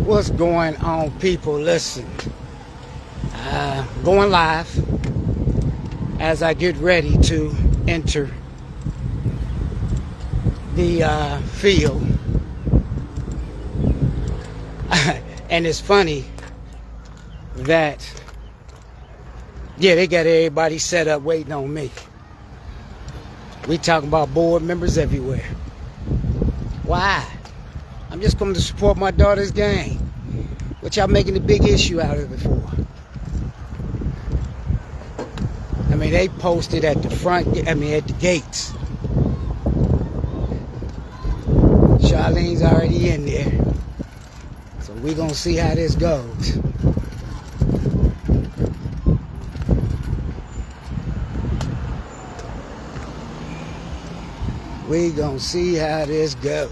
What's going on, people? Listen, going live as I get ready to enter the field. And it's funny that, yeah, they got everybody set up waiting on me. We talking about board members everywhere. Why? I'm just coming to support my daughter's game. What y'all making a big issue out of it for? I mean, they posted at the front, at the gates. Charlene's already in there. So we gonna see how this goes. We gonna see how this goes.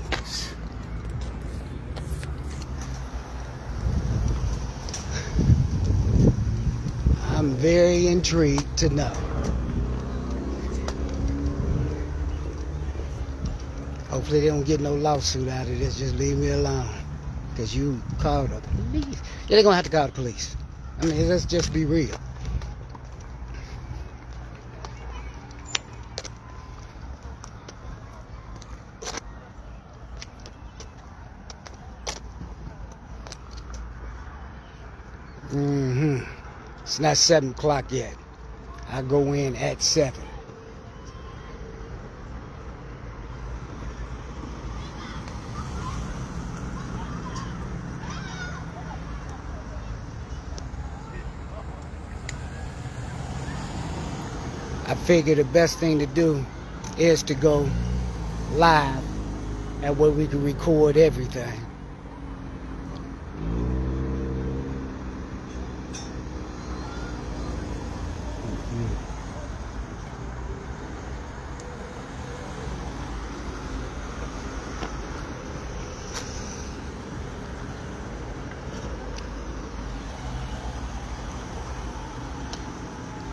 I'm very intrigued to know. Hopefully they don't get no lawsuit out of this. Just leave me alone. Because you called the police. Yeah, they're going to have to call the police. I mean, let's just be real. It's not 7 o'clock yet. I go in at 7. I figure the best thing to do is to go live and where we can record everything.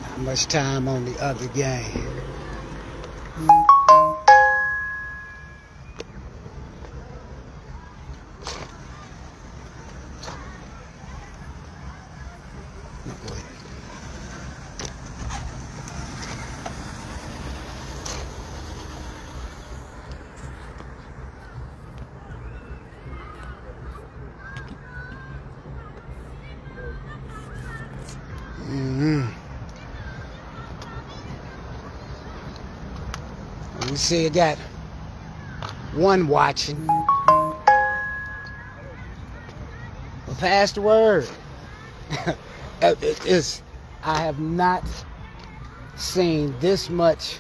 How much time on the other game? You see, I got one watching. Well, pass the word. I have not seen this much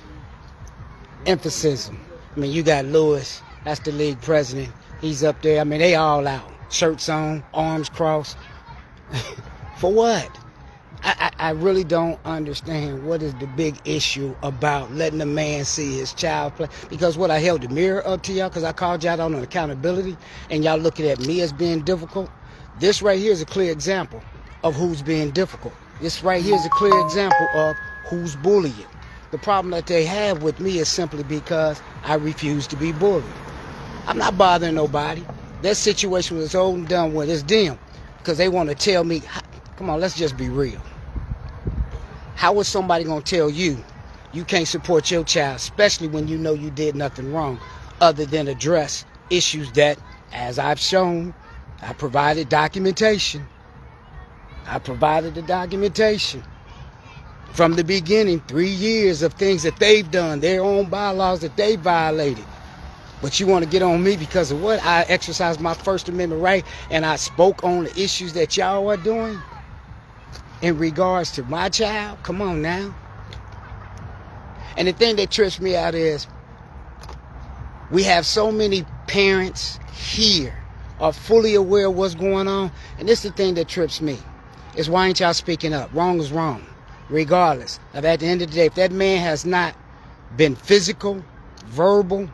emphasis. I mean, you got Lewis, that's the league president. He's up there. I mean, they all out. Shirts on, arms crossed. For what? I really don't understand what is the big issue about letting a man see his child play. Because what, I held the mirror up to y'all because I called y'all out on accountability and y'all looking at me as being difficult. This right here is a clear example of who's being difficult. This right here is a clear example of who's bullying. The problem that they have with me is simply because I refuse to be bullied. I'm not bothering nobody. That situation was old and done with. It's them because they want to tell me, come on, let's just be real. How is somebody going to tell you you can't support your child, especially when you know you did nothing wrong, other than address issues that, as I've shown, I provided documentation. I provided the documentation. From the beginning, 3 years of things that they've done, their own bylaws that they violated. But you want to get on me because of what? I exercised my First Amendment right and I spoke on the issues that y'all are doing? In regards to my child? Come on now. And the thing that trips me out is we have so many parents here are fully aware of what's going on. And this is the thing that trips me. Is why ain't y'all speaking up? Wrong is wrong. Regardless of, at the end of the day, if that man has not been physical, verbal,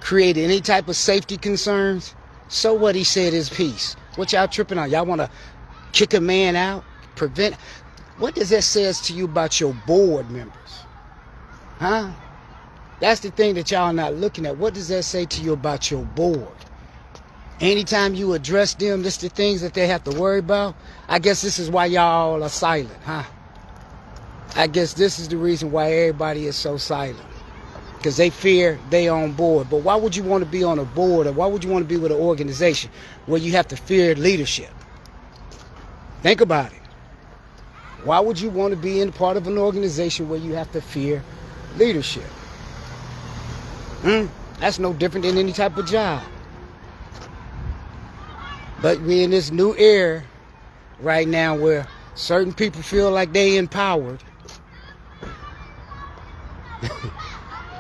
created any type of safety concerns, so what? He said his piece. What y'all tripping on? Y'all want to kick a man out? Prevent? What does that says to you about your board members? Huh? That's the thing that y'all not looking at. What does that say to you about your board? Anytime you address them, this the things that they have to worry about. I guess this is why y'all are silent, huh? I guess this is the reason why everybody is so silent. Because they fear they on board. But why would you want to be on a board, or why would you want to be with an organization where you have to fear leadership? Think about it. Why would you want to be in part of an organization where you have to fear leadership? That's no different than any type of job. But we're in this new era right now where certain people feel like they empowered.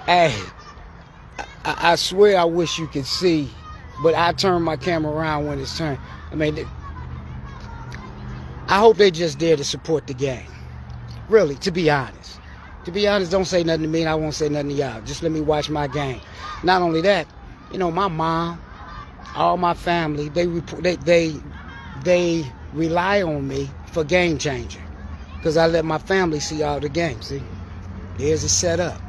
Hey, I swear I wish you could see, but I turn my camera around when it's turned. I mean, I hope they just dare to support the gang. Really, to be honest. To be honest, don't say nothing to me and I won't say nothing to y'all. Just let me watch my game. Not only that, my mom, all my family, they rely on me for game changer. Because I let my family see all the games. See? There's a setup.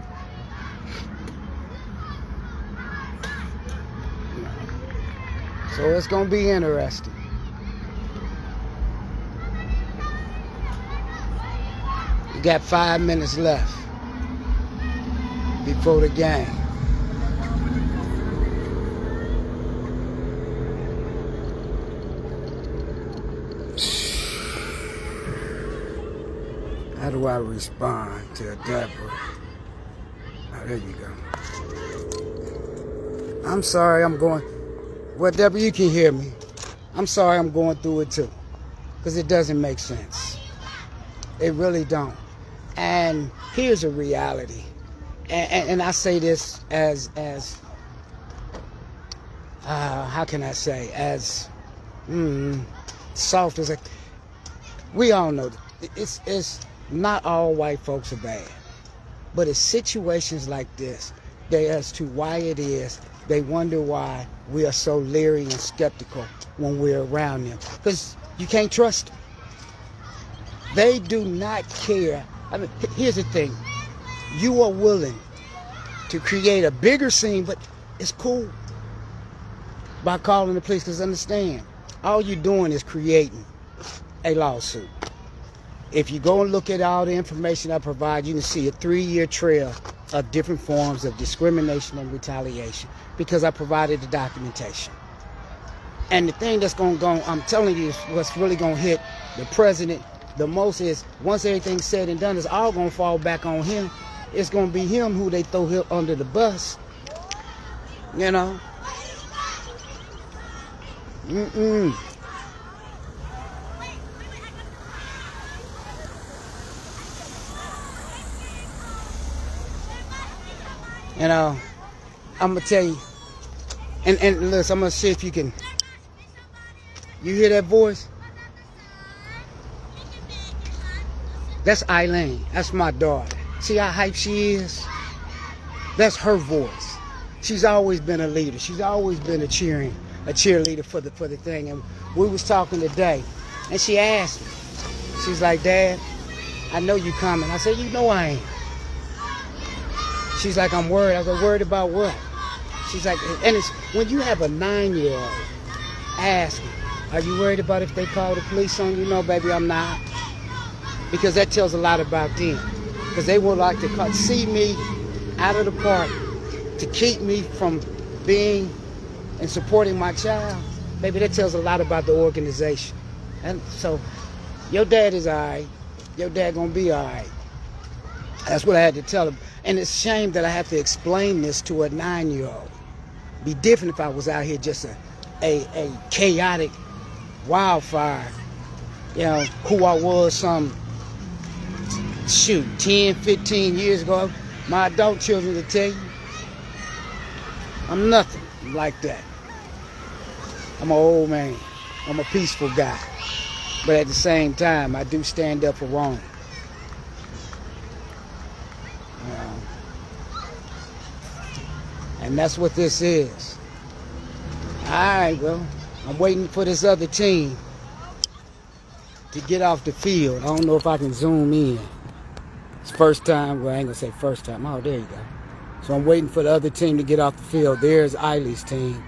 So it's going to be interesting. We got 5 minutes left before the game. How do I respond to Deborah? Oh, there you go. I'm sorry, I'm going... Well, Deborah, you can hear me. I'm sorry I'm going through it too. Because it doesn't make sense. It really don't. And here's a reality. And I say this as how can I say, as soft as we all know it's not all white folks are bad. But it's situations like this, as to why it is, they wonder why we are so leery and skeptical when we're around them. Because you can't trust them. They do not care. I mean, here's the thing. You are willing to create a bigger scene, but it's cool, by calling the police. Because understand, all you're doing is creating a lawsuit. If you go and look at all the information I provide, you can see a 3-year trail of different forms of discrimination and retaliation, because I provided the documentation. And the thing that's going to go, I'm telling you, what's really going to hit the president the most is, once everything's said and done, it's all going to fall back on him. It's going to be him who they throw him under the bus. You know? You know, I'm going to tell you, and listen, I'm going to see if you can, you hear that voice? That's Eileen. That's my daughter. See how hype she is? That's her voice. She's always been a leader. She's always been a cheerleader for the thing. And we was talking today, and she asked me, she's like, Dad, I know you coming. I said, you know I ain't. She's like, I'm worried. I was like, worried about what? She's like, and it's when you have a 9-year-old asking, are you worried about if they call the police on you? No, baby, I'm not. Because that tells a lot about them. Because they would like to see me out of the park to keep me from being and supporting my child. Baby, that tells a lot about the organization. And so, your dad is all right. Your dad gonna be all right. That's what I had to tell him. And it's a shame that I have to explain this to a 9-year-old. Be different if I was out here just a chaotic wildfire. You know, who I was some, 10, 15 years ago. My adult children will tell you, I'm nothing like that. I'm an old man. I'm a peaceful guy. But at the same time, I do stand up for wrong. And that's what this is. All right, well, I'm waiting for this other team to get off the field. I don't know if I can zoom in. It's first time. Well, I ain't going to say first time. Oh, there you go. So I'm waiting for the other team to get off the field. There's Eileen's team.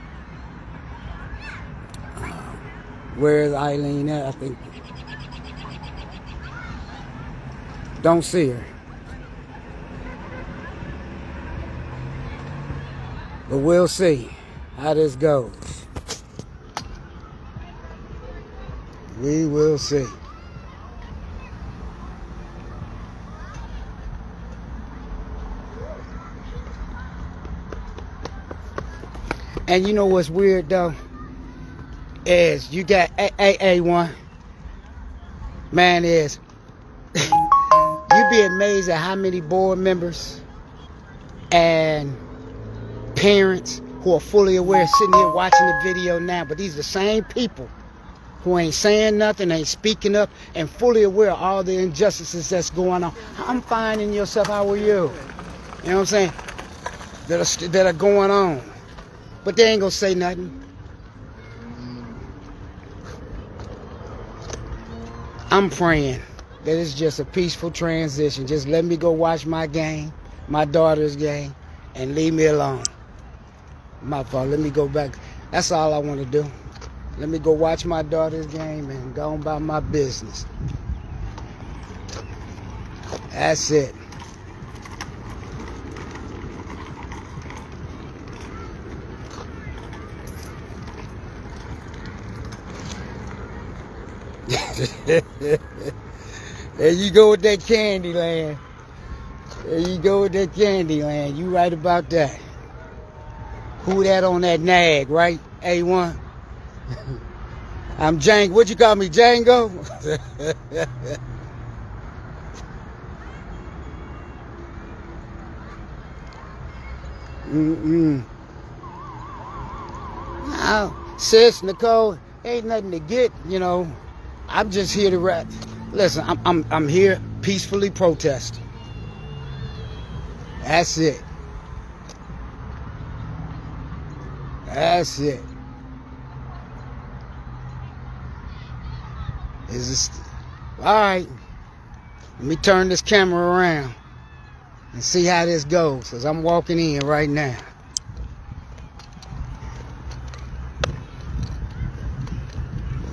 Where's Eileen at? I think. Don't see her. But we'll see how this goes. We will see. And you know what's weird though? Is you got A1. Man, is you'd be amazed at how many board members and parents who are fully aware sitting here watching the video now, but these are the same people who ain't saying nothing, ain't speaking up, and fully aware of all the injustices that's going on. I'm finding yourself, how are you? You know what I'm saying? That are going on. But they ain't gonna say nothing. I'm praying that it's just a peaceful transition. Just let me go watch my game, my daughter's game, and leave me alone. My fault. Let me go back. That's all I want to do. Let me go watch my daughter's game and go on about my business. That's it. There you go with that candy land. There you go with that candy land. You right about that. Who that on that nag, right? A1? I'm Django. What you call me, Django? Oh, sis, Nicole, ain't nothing to get, you know. I'm just here to rap. Listen, I'm here peacefully protesting. That's it. That's it. All right. Let me turn this camera around and see how this goes, because I'm walking in right now.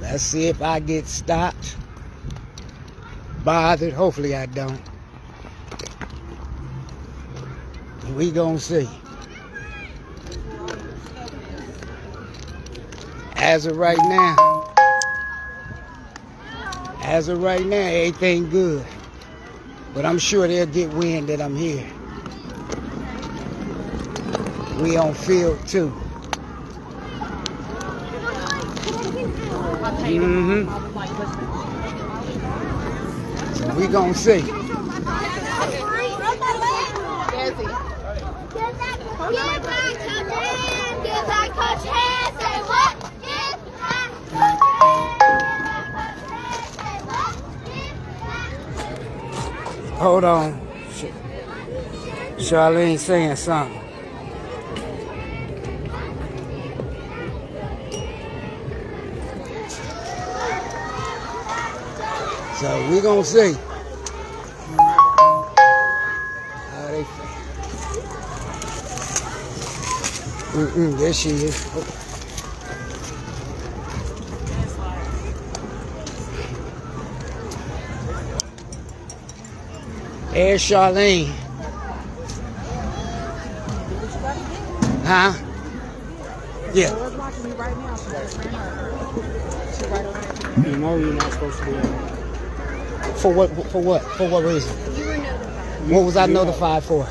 Let's see if I get stopped, bothered. Hopefully I don't. We gonna see. As of right now, everything good. But I'm sure they'll get wind that I'm here. We on field 2. So we gonna see. Hold on. Charlene saying something. So we gonna see. How they feel. There she is. Oh. There's Charlene. Huh? Yeah. You know you're not supposed to do that. For what? For what? For what reason? What was I notified for?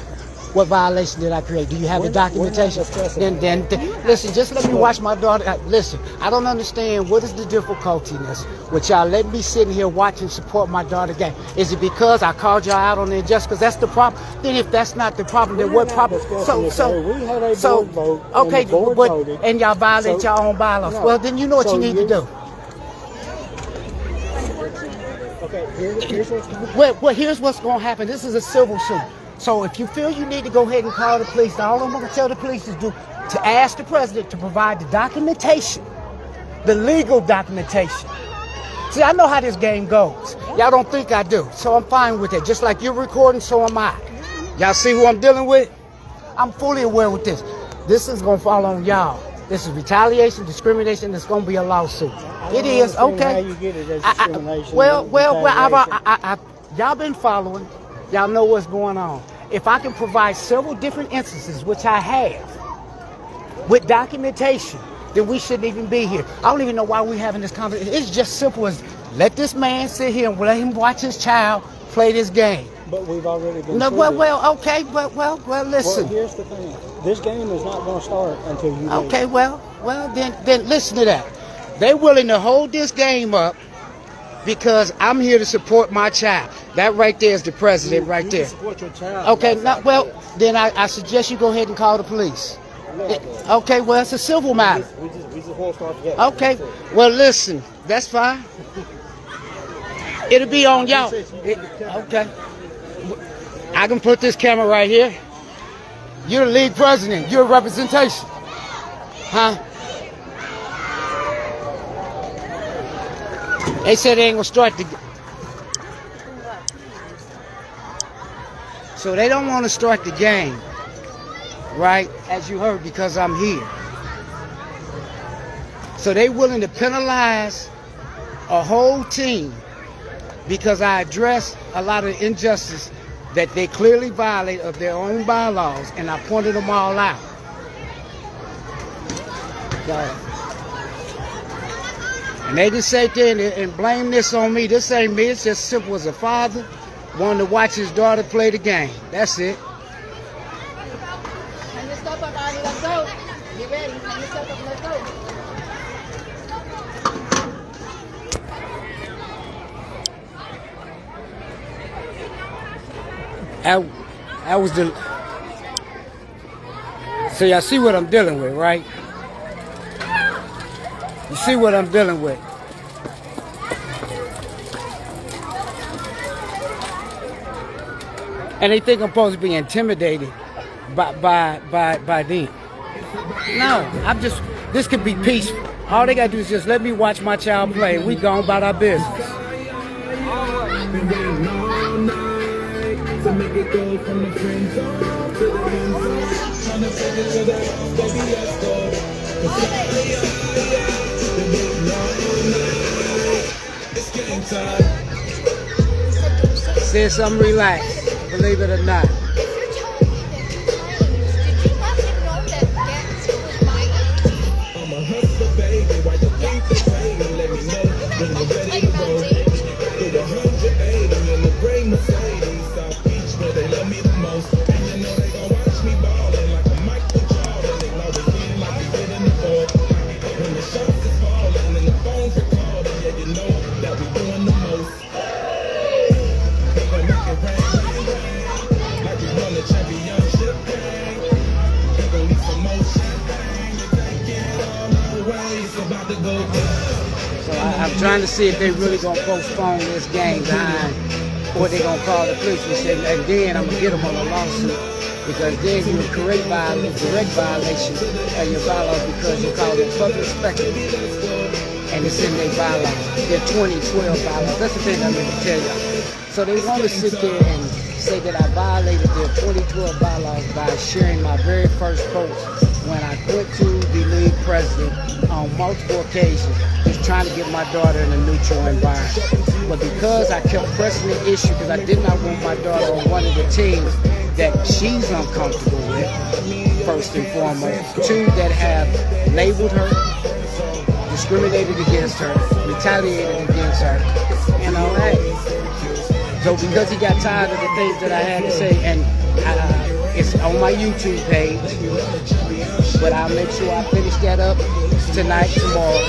What violation did I create? Do you have the documentation? Then listen, just let me watch my daughter. Listen, I don't understand what is the difficulty in this with y'all letting me sitting here watching support my daughter game. Is it because I called y'all out on the injustice? Because that's the problem. Then if that's not the problem, then what problem? Okay, but and y'all violate your own bylaws. Well, then you know what you need to do. Okay, here's what's going to happen. Well, here's what's going to happen. This is a civil suit. So if you feel you need to go ahead and call the police, all I'm going to tell the police is to ask the president to provide the documentation, the legal documentation. See, I know how this game goes. Y'all don't think I do. So I'm fine with it. Just like you're recording, so am I. Y'all see who I'm dealing with? I'm fully aware with this. This is going to fall on y'all. This is retaliation, discrimination. There's going to be a lawsuit. It is okay. How you get it as discrimination? Y'all been following. Y'all know what's going on. If I can provide several different instances, which I have, with documentation, then we shouldn't even be here. I don't even know why we're having this conversation. It's just simple as let this man sit here and let him watch his child play this game. But we've already been. No, okay, but listen. Well, here's the thing. This game is not going to start until you. Okay, well, then listen to that. They're willing to hold this game up because I'm here to support my child. That right there is the president right there. Support your child. Okay, then I suggest you go ahead and call the police. Okay, well, it's a civil matter. We just won't start together. Okay, well, listen, that's fine. It'll be on y'all. Okay. I can put this camera right here. You're the league president. You're a representation. Huh? They said they ain't gonna start the. So they don't want to start the game, right? As you heard, because I'm here. So they willing to penalize a whole team because I address a lot of injustice that they clearly violate of their own bylaws, and I pointed them all out. So, and they just sit there and blame this on me. This ain't me. It's just simple as a father wanting to watch his daughter play the game. That's it. Can you stop up, Arnie? Let's go. Get ready. Can you stop up? Let's go. I was the. So y'all see what I'm dealing with, right? You see what I'm dealing with. And they think I'm supposed to be intimidated by them. No, this could be peaceful. All they gotta do is just let me watch my child play and we gone about our business. To make it go from the friend zone to the end zone. Trying to take it to the house, baby, let's go. It's game time. Say something relaxed, believe it or not. I'm a hustler, baby. Why you think you're waiting? Let me know when you're ready to roll. Do 180 in the gray Mercedes. Where they love me the most, and you know they gon' watch me ballin' like a Michael Jordan. They know the game like we get in the ball. When the shots is fallin' and the phones are calling, yeah, you know that we doing the most. They gon' make it rain, like we won the championship game. They gon' need some more champagne to take it all the way. It's about to go down. So I'm trying to see if they really gonna postpone this game behind. Or they gonna call the police and then I'm gonna get them on a lawsuit because then you're a direct violation of your bylaws because you call it public spectacle and it's in their bylaws, their 2012 bylaws. That's the thing I meant to tell you. So they want to sit there and say that I violated their 2012 bylaws by sharing my very first post when I went to the league president on multiple occasions, just trying to get my daughter in a neutral environment. But because I kept pressing the issue, because I did not want my daughter on one of the teams that she's uncomfortable with, first and foremost. Two, that have labeled her, discriminated against her, retaliated against her, and all that. So because he got tired of the things that I had to say, and it's on my YouTube page, but I'll make sure I finish that up tonight, tomorrow.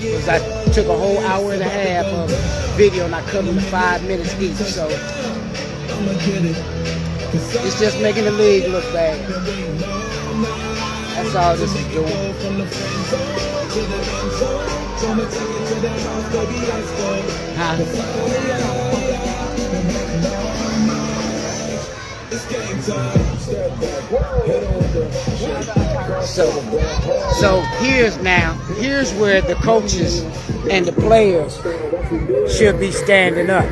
Because I took a whole hour and a half of video and I cut them to 5 minutes each. So it's just making the league look bad. That's all this is doing. So here's where the coaches and the players should be standing up.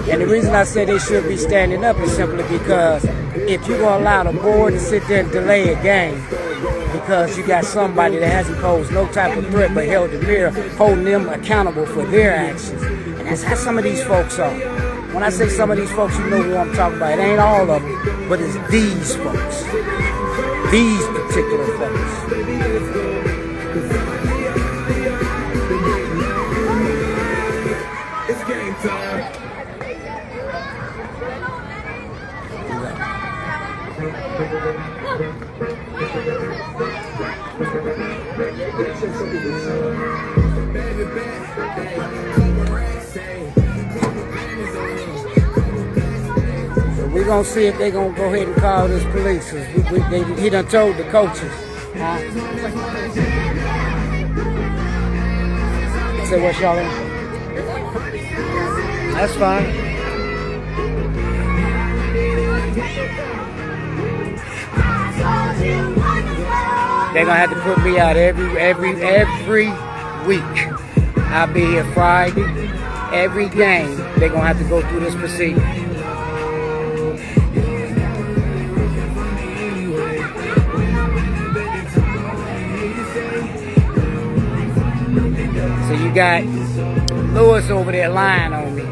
And the reason I say they should be standing up is simply because if you're going to allow the board to sit there and delay a game, because you got somebody that hasn't posed no type of threat but held the mirror, holding them accountable for their actions. And that's how some of these folks are. When I say some of these folks, you know who I'm talking about. It ain't all of them, but it's these folks. These particular folks. It's game time. So we're going to see if they're going to go ahead and call this police. He done told the coaches. Huh? Say what, y'all in? That's fine. They're gonna have to put me out every week. I'll be here Friday. Every game, they're gonna have to go through this procedure. So you got Lewis over there lying on me.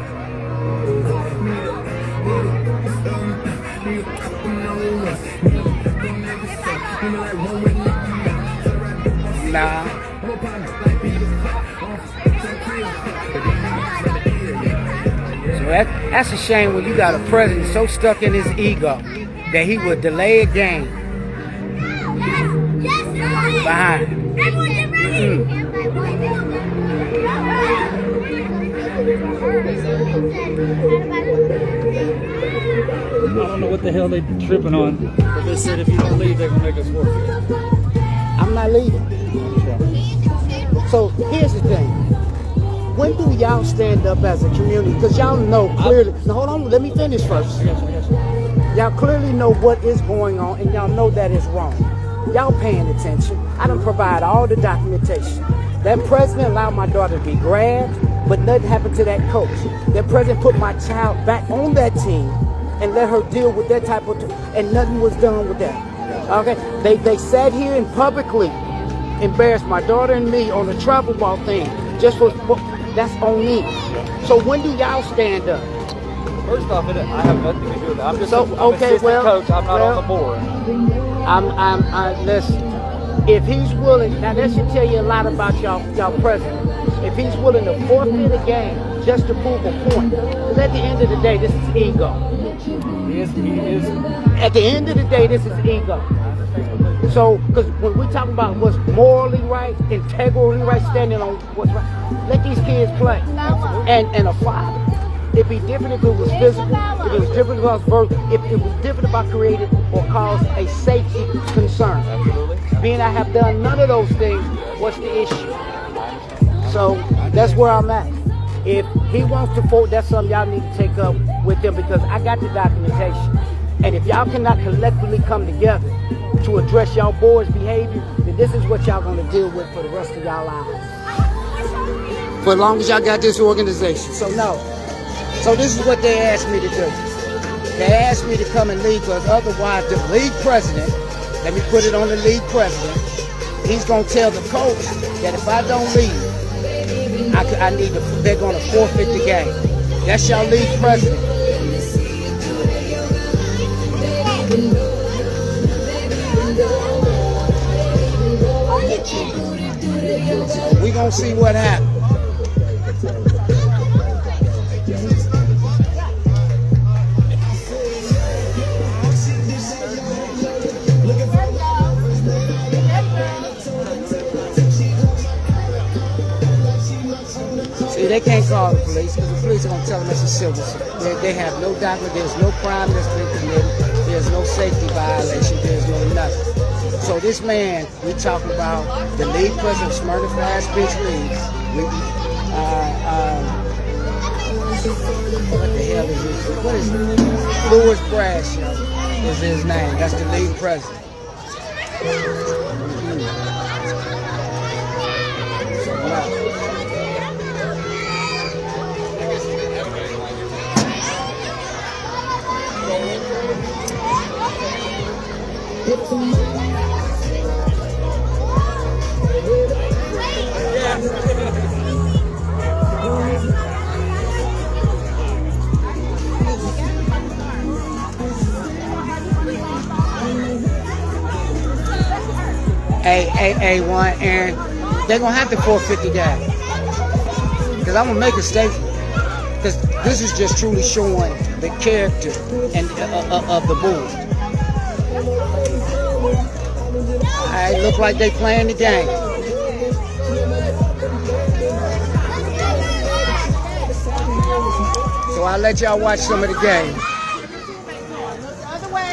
Nah. So that's a shame when you got a president so stuck in his ego that he would delay a game behind. I don't know what the hell they tripping on, but they said if you don't leave, they're gonna make us forfeit. I'm not leaving. So here's the thing. When do y'all stand up as a community? Because y'all know clearly. Now hold on, let me finish first. I got you. Y'all clearly know what is going on, and y'all know that is wrong. Y'all paying attention. I done provide all the documentation. That president allowed my daughter to be grabbed, but nothing happened to that coach. That president put my child back on that team and let her deal with that type of, and nothing was done with that. Okay, they sat here and publicly embarrassed my daughter and me on the travel ball thing. Just for that's on me. So when do y'all stand up? First off, I have nothing to do with that. I'm just So, I'm okay, assistant well, coach. I'm not on the board. Listen. If he's willing, now that should tell you a lot about y'all president. If he's willing to forfeit a game just to prove a point, because at the end of the day, this is ego. He is. At the end of the day, this is ego. So, because when we talk about what's morally right, integrally right, standing on what's right, let these kids play. And a father. It'd be different if it was physical, if it was different if it was verbal, if it was different if I created or caused a safety concern. Absolutely. Being I have done none of those things, what's the issue? So that's where I'm at. If he wants to vote, that's something y'all need to take up with him because I got the documentation. And if y'all cannot collectively come together to address y'all boys' behavior, then this is what y'all gonna deal with for the rest of y'all lives. For as long as y'all got this organization. So no. So this is what they asked me to do. They asked me to come and lead because otherwise the league president, let me put it on the league president, he's going to tell the coach that if I don't leave, they're going to forfeit the game. That's your league president. We're going to see what happens. See, they can't call the police because the police are going to tell them it's a civil suit. They have no document. There's no crime that's been committed. There's no safety violation. There's no nothing. So this man, we talking about the league president of Smyrna Fast Pitch League. What the hell is this? What is it? Louis Bradshaw is his name. That's the league president. A1, and they're gonna have to forfeit the game. Because I'm gonna make a statement. Because this is just truly showing the character and of the board. Alright, look like they playing the game. So I'll let y'all watch some of the game.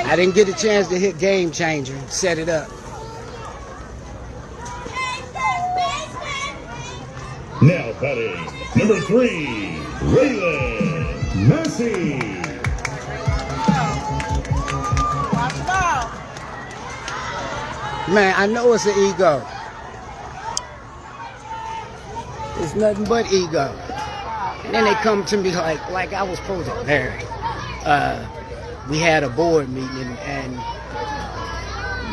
I didn't get a chance to hit game changer and set it up. Now batting, number 3, Raylan Massey. Man, I know it's an ego. It's nothing but ego. And then they come to me like I was supposed to marry. We had a board meeting and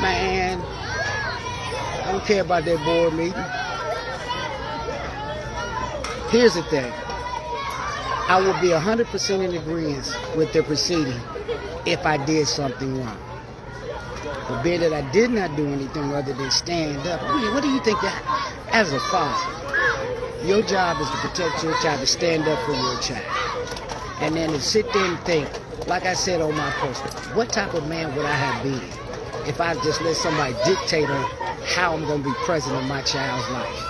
man, I don't care about that board meeting. Here's the thing. I would be 100% in agreement with the proceeding if I did something wrong. But being that I did not do anything other than stand up, I mean, what do you think that, as a father, your job is to protect your child, to stand up for your child. And then to sit there and think, like I said on my post, what type of man would I have been if I just let somebody dictate on how I'm going to be present in my child's life?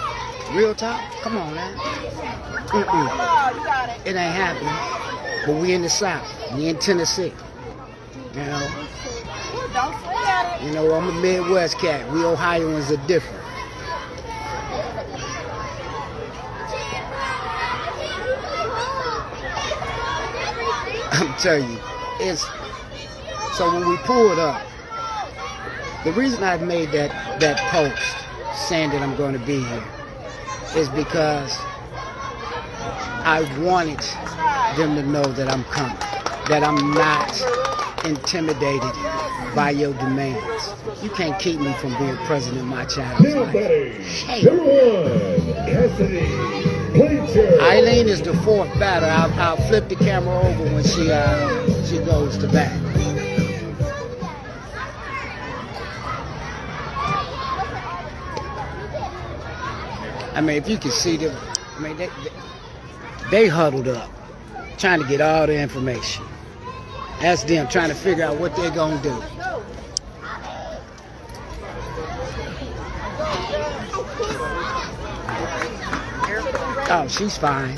Real talk? Come on, man. It ain't happening. But we in the South. We in Tennessee. You know? You know, I'm a Midwest cat. We Ohioans are different. I'm telling you, it's so when we pulled up, the reason I made that post saying that I'm going to be here is because I wanted them to know that I'm coming, that I'm not intimidated by your demands. You can't keep me from being present in my child's life. Hey. Eileen is the fourth batter. I'll flip the camera over when she goes to bat. I mean, if you can see them, I mean, they huddled up, trying to get all the information. That's them trying to figure out what they're gonna do. Oh, she's fine.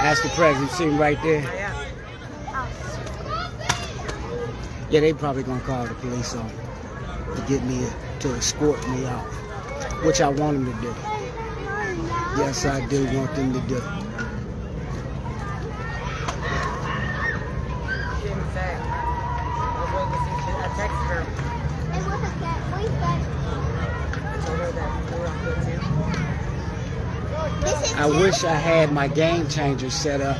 That's the president sitting right there. Yeah, they probably gonna call the police on to get me, to escort me off, which I want them to do. Yes, I do want them to do. I wish I had my game changer set up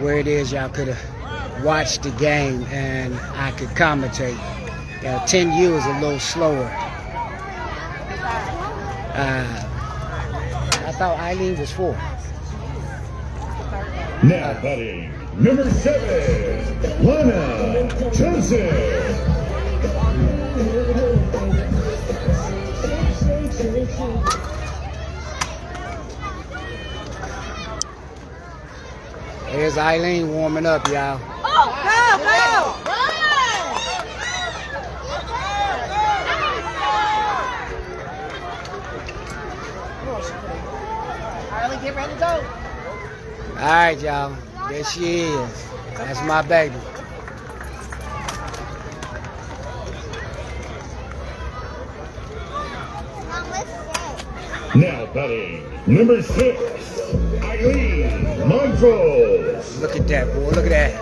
where it is y'all could have watched the game and I could commentate. 10U is a little slower. I thought Eileen was 4. Now batting, number 7, Lana Johnson. Here's Eileen warming up, y'all. Oh, go! Alright, get ready to go. All right, y'all. There she is. That's my baby. Now batting, number 6, Eileen Montrose. Look at that, boy. Look at that.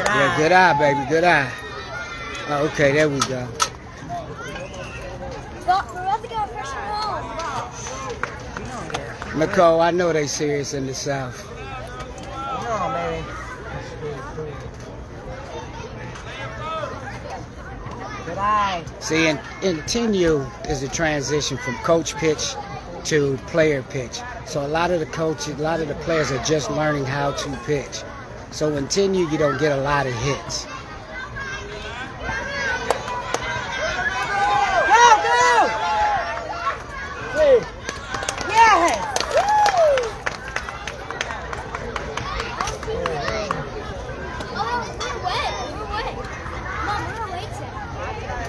Yeah, good eye, baby. Good eye. Oh, okay, there we go. We're about to go first and goal. Nicole, I know they serious in the South. No, baby. Good eye. See, in 10U is a transition from coach pitch to player pitch. So a lot of the coaches, a lot of the players are just learning how to pitch. So in 10U, you don't get a lot of hits.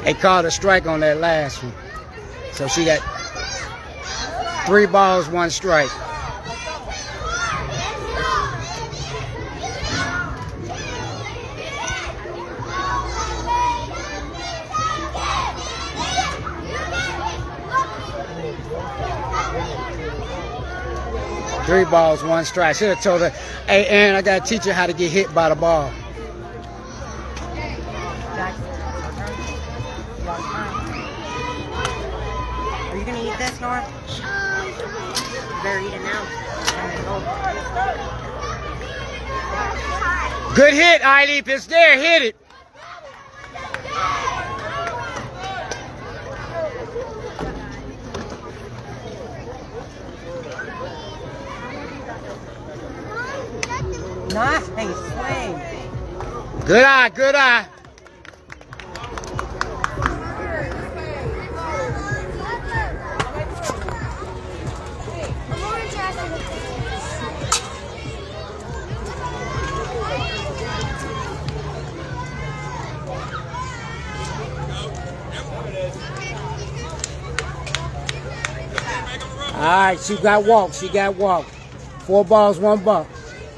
They called a strike on that last one. So she got 3 balls, 1 strike. Three balls, 1 strike. Should have told her, hey, Aaron, I got to teach you how to get hit by the ball. Are you gonna eat this, Nora? You better eat it now. Good hit, Eiley. It's there. Hit it. Nice swing. Good eye. Good eye. All right, she got walked. She got walked. 4 balls, 1 buck.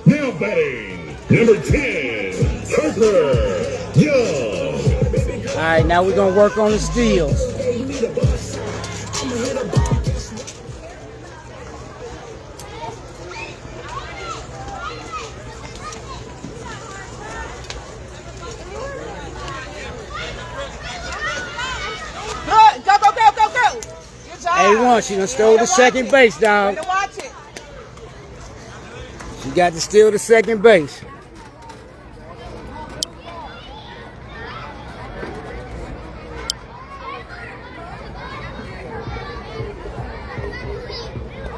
Now batting, number 10, Harper Young. All right, now we're going to work on the steals. Good. Go, go, go, go, go. Good job. A1, she done stole the second base, dog. Way to watch it. She got to steal the second base.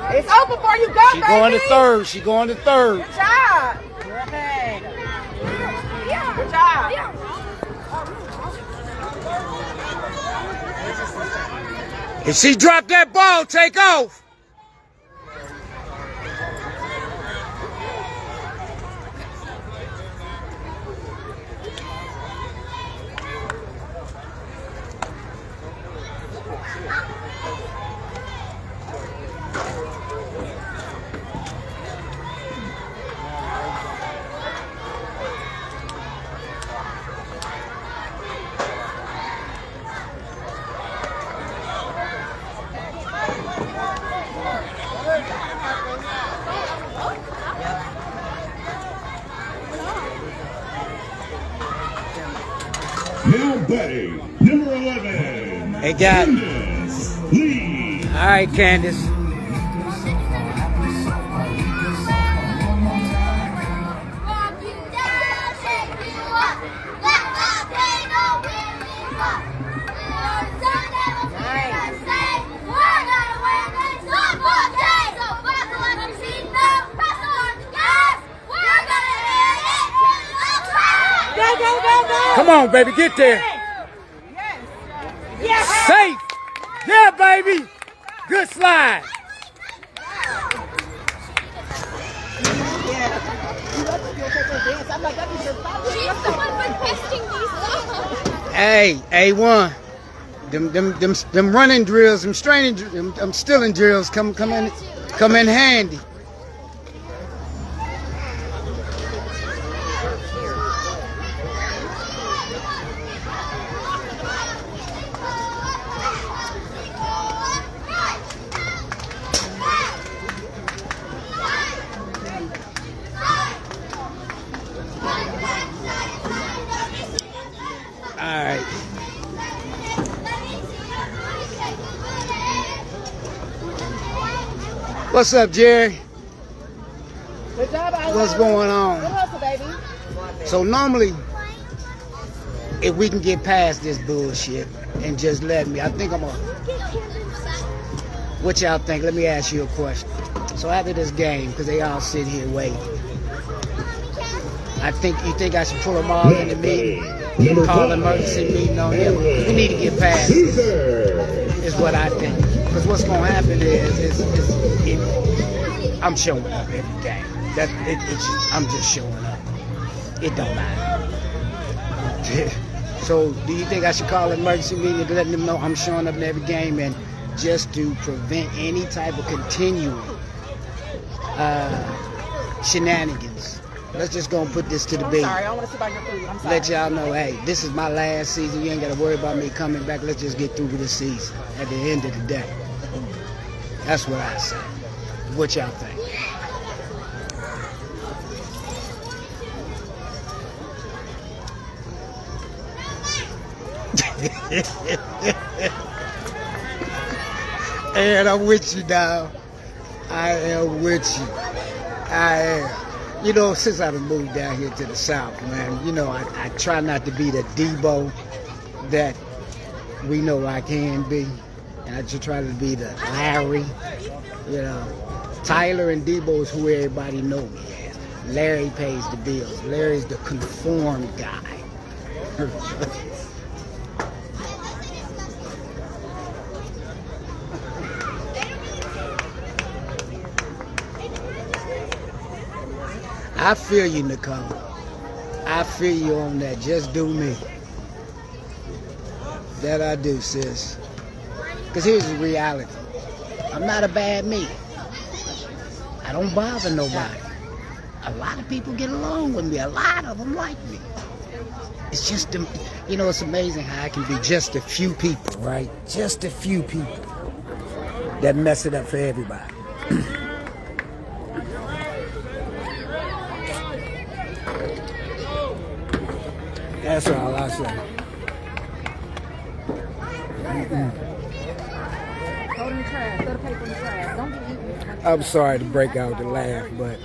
It's open for you. Go, She baby. going to third. She going to third. Good job. Good. Good job. If she dropped that ball, take off. Now batting, number 11. Hey, got. Candace Lee. All right, Candace. Come on, baby, get there. Yes. Safe. Yeah, baby. Good slide. Hey, A1. Them running drills, them straining, them stealing drills come in handy. All right. What's up, Jerry? Good job, Isla. What's going on? Good hustle, baby. So normally, if we can get past this bullshit and just let me, I think I'm gonna. What y'all think? Let me ask you a question. So after this game, because they all sit here waiting, you think I should pull them all in the meeting, call an emergency meeting on them? We need to get past this, is what I think. Because what's gonna happen is I'm showing up every game. I'm just showing up. It don't matter. So do you think I should call an emergency meeting and let them know I'm showing up in every game, and just to prevent any type of continuing shenanigans? Let's just go and put this to the beat. Sorry, I want to sit by your food. I'm sorry. Let y'all know, hey, this is my last season. You ain't got to worry about me coming back. Let's just get through with this season at the end of the day. That's what I say. What y'all think? And I'm with you now. I am with you. I am. You know, since I've moved down here to the South, man, you know, I try not to be the Debo that we know I can be. And I just try to be the Larry. You know, Tyler and Debo is who everybody know me as. Larry pays the bills. Larry's the conformed guy. I feel you, Nicole. I feel you on that. Just do me. That I do, sis. Because here's the reality. I'm not a bad me. I don't bother nobody. A lot of people get along with me. A lot of them like me. It's just, you know, it's amazing how I can be just a few people, right? Just a few people that mess it up for everybody. That's all I say. I'm sorry to break out the laugh, but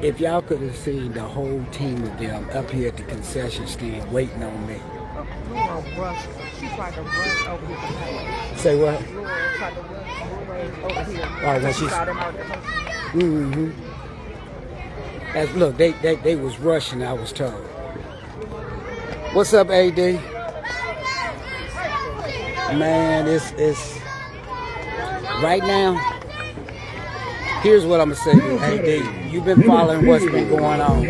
if y'all could have seen the whole team of them up here at the concession stand waiting on me. She tried to rush over here. Say what? Laura tried to rush over here. Oh, when she saw them out there. Mm-hmm. Look, they was rushing, I was told. What's up, AD? Man, it's right now. Here's what I'm gonna say to you, AD. You've been following what's been going on.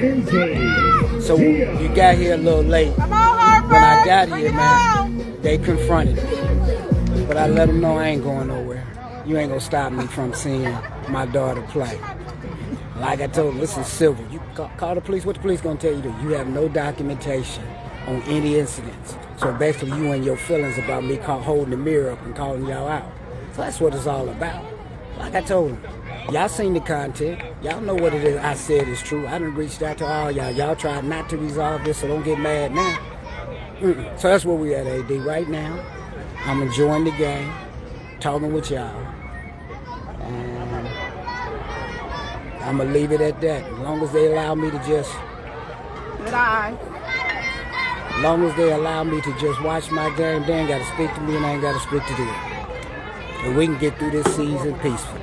So you got here a little late. Come on, Harper. When I got here, man, they confronted me. But I let them know I ain't going nowhere. You ain't gonna stop me from seeing my daughter play. Like I told them, listen, Silver, you call the police. What the police gonna tell you? You have no documentation on any incidents. So basically you and your feelings about me holding the mirror up and calling y'all out. So that's what it's all about. Like I told them, y'all seen the content. Y'all know what it is I said is true. I done reached out to all y'all. Y'all tried not to resolve this, so don't get mad now. So that's where we at, AD. Right now, I'm enjoying the game, talking with y'all. And I'm going to leave it at that. As long as they allow me to just... Good eye. As long as they allow me to just watch my game, they ain't got to speak to me and I ain't got to speak to them. And we can get through this season peacefully.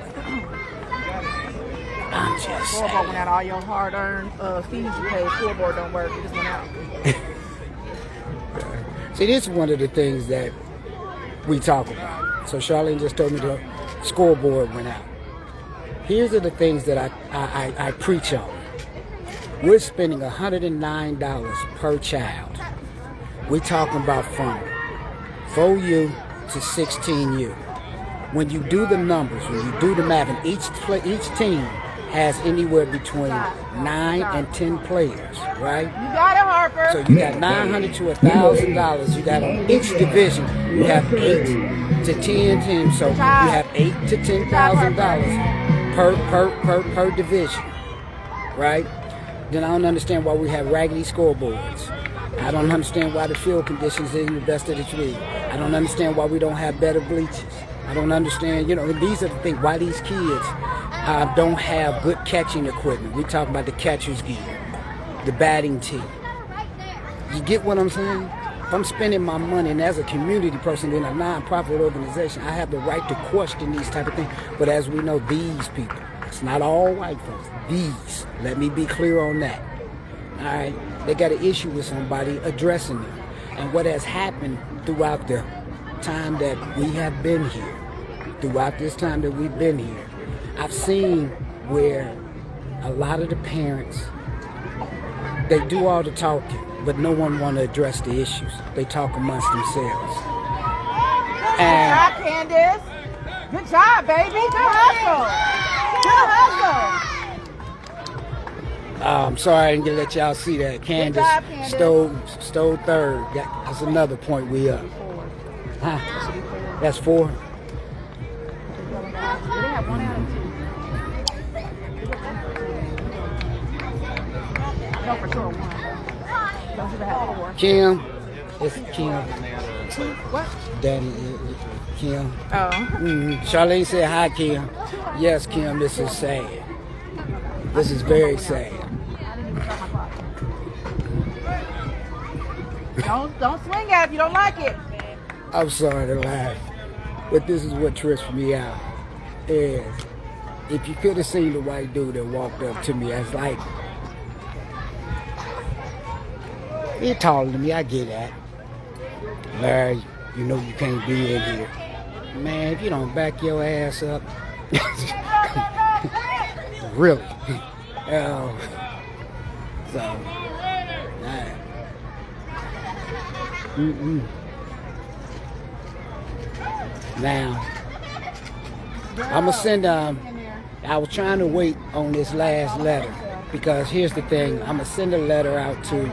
I'm just Scoreboard went out. All your hard-earned fees you paid. Scoreboard don't work. It just went out. See, this is one of the things that we talk about. So Charlene just told me the scoreboard went out. Here's are the things that I preach on. We're spending $109 per child. We're talking about from 4U to 16U. When you do the numbers, when you do the math, and each team has anywhere between 9 and 10 players, right? You got it, Harper. So you got $900 to $1,000. You got on each division, you have 8 to 10 teams. So you have $8,000 to $10,000 per division, right? Then I don't understand why we have raggedy scoreboards. I don't understand why the field conditions isn't the best of the league. I don't understand why we don't have better bleachers. I don't understand, you know, these are the things, why these kids don't have good catching equipment. We talking about the catcher's gear, the batting tee. You get what I'm saying? If I'm spending my money, and as a community person in a non-profit organization, I have the right to question these type of things. But as we know, these people, it's not all white folks, these, let me be clear on that. All right? They got an issue with somebody addressing them. And what has happened throughout the time that we have been here, throughout this time that we've been here, I've seen where a lot of the parents, they do all the talking, but no one want to address the issues. They talk amongst themselves. Good job, Candace. Good job, baby. Good hustle. Good hustle. I'm sorry I didn't get to let y'all see that. Candace, job, Candace. stole third. That's another point we up. Huh? That's 4. They have 1 out of 2. No, for sure 1. Don't even have 4. Kim, it's Kim. What? Daddy, Kim. Oh. Charlene said, hi, Kim. Yes, Kim, this is sad. This is very sad. Don't swing at it if you don't like it. I'm sorry to laugh, but this is what trips me out. Is if you could have seen the white dude that walked up to me, it's like, he's taller than me, I get that. Larry, you know you can't be in here. Man, if you don't back your ass up, really. So, now, I'm going to send, I was trying to wait on this last letter because here's the thing. I'm going to send a letter out to,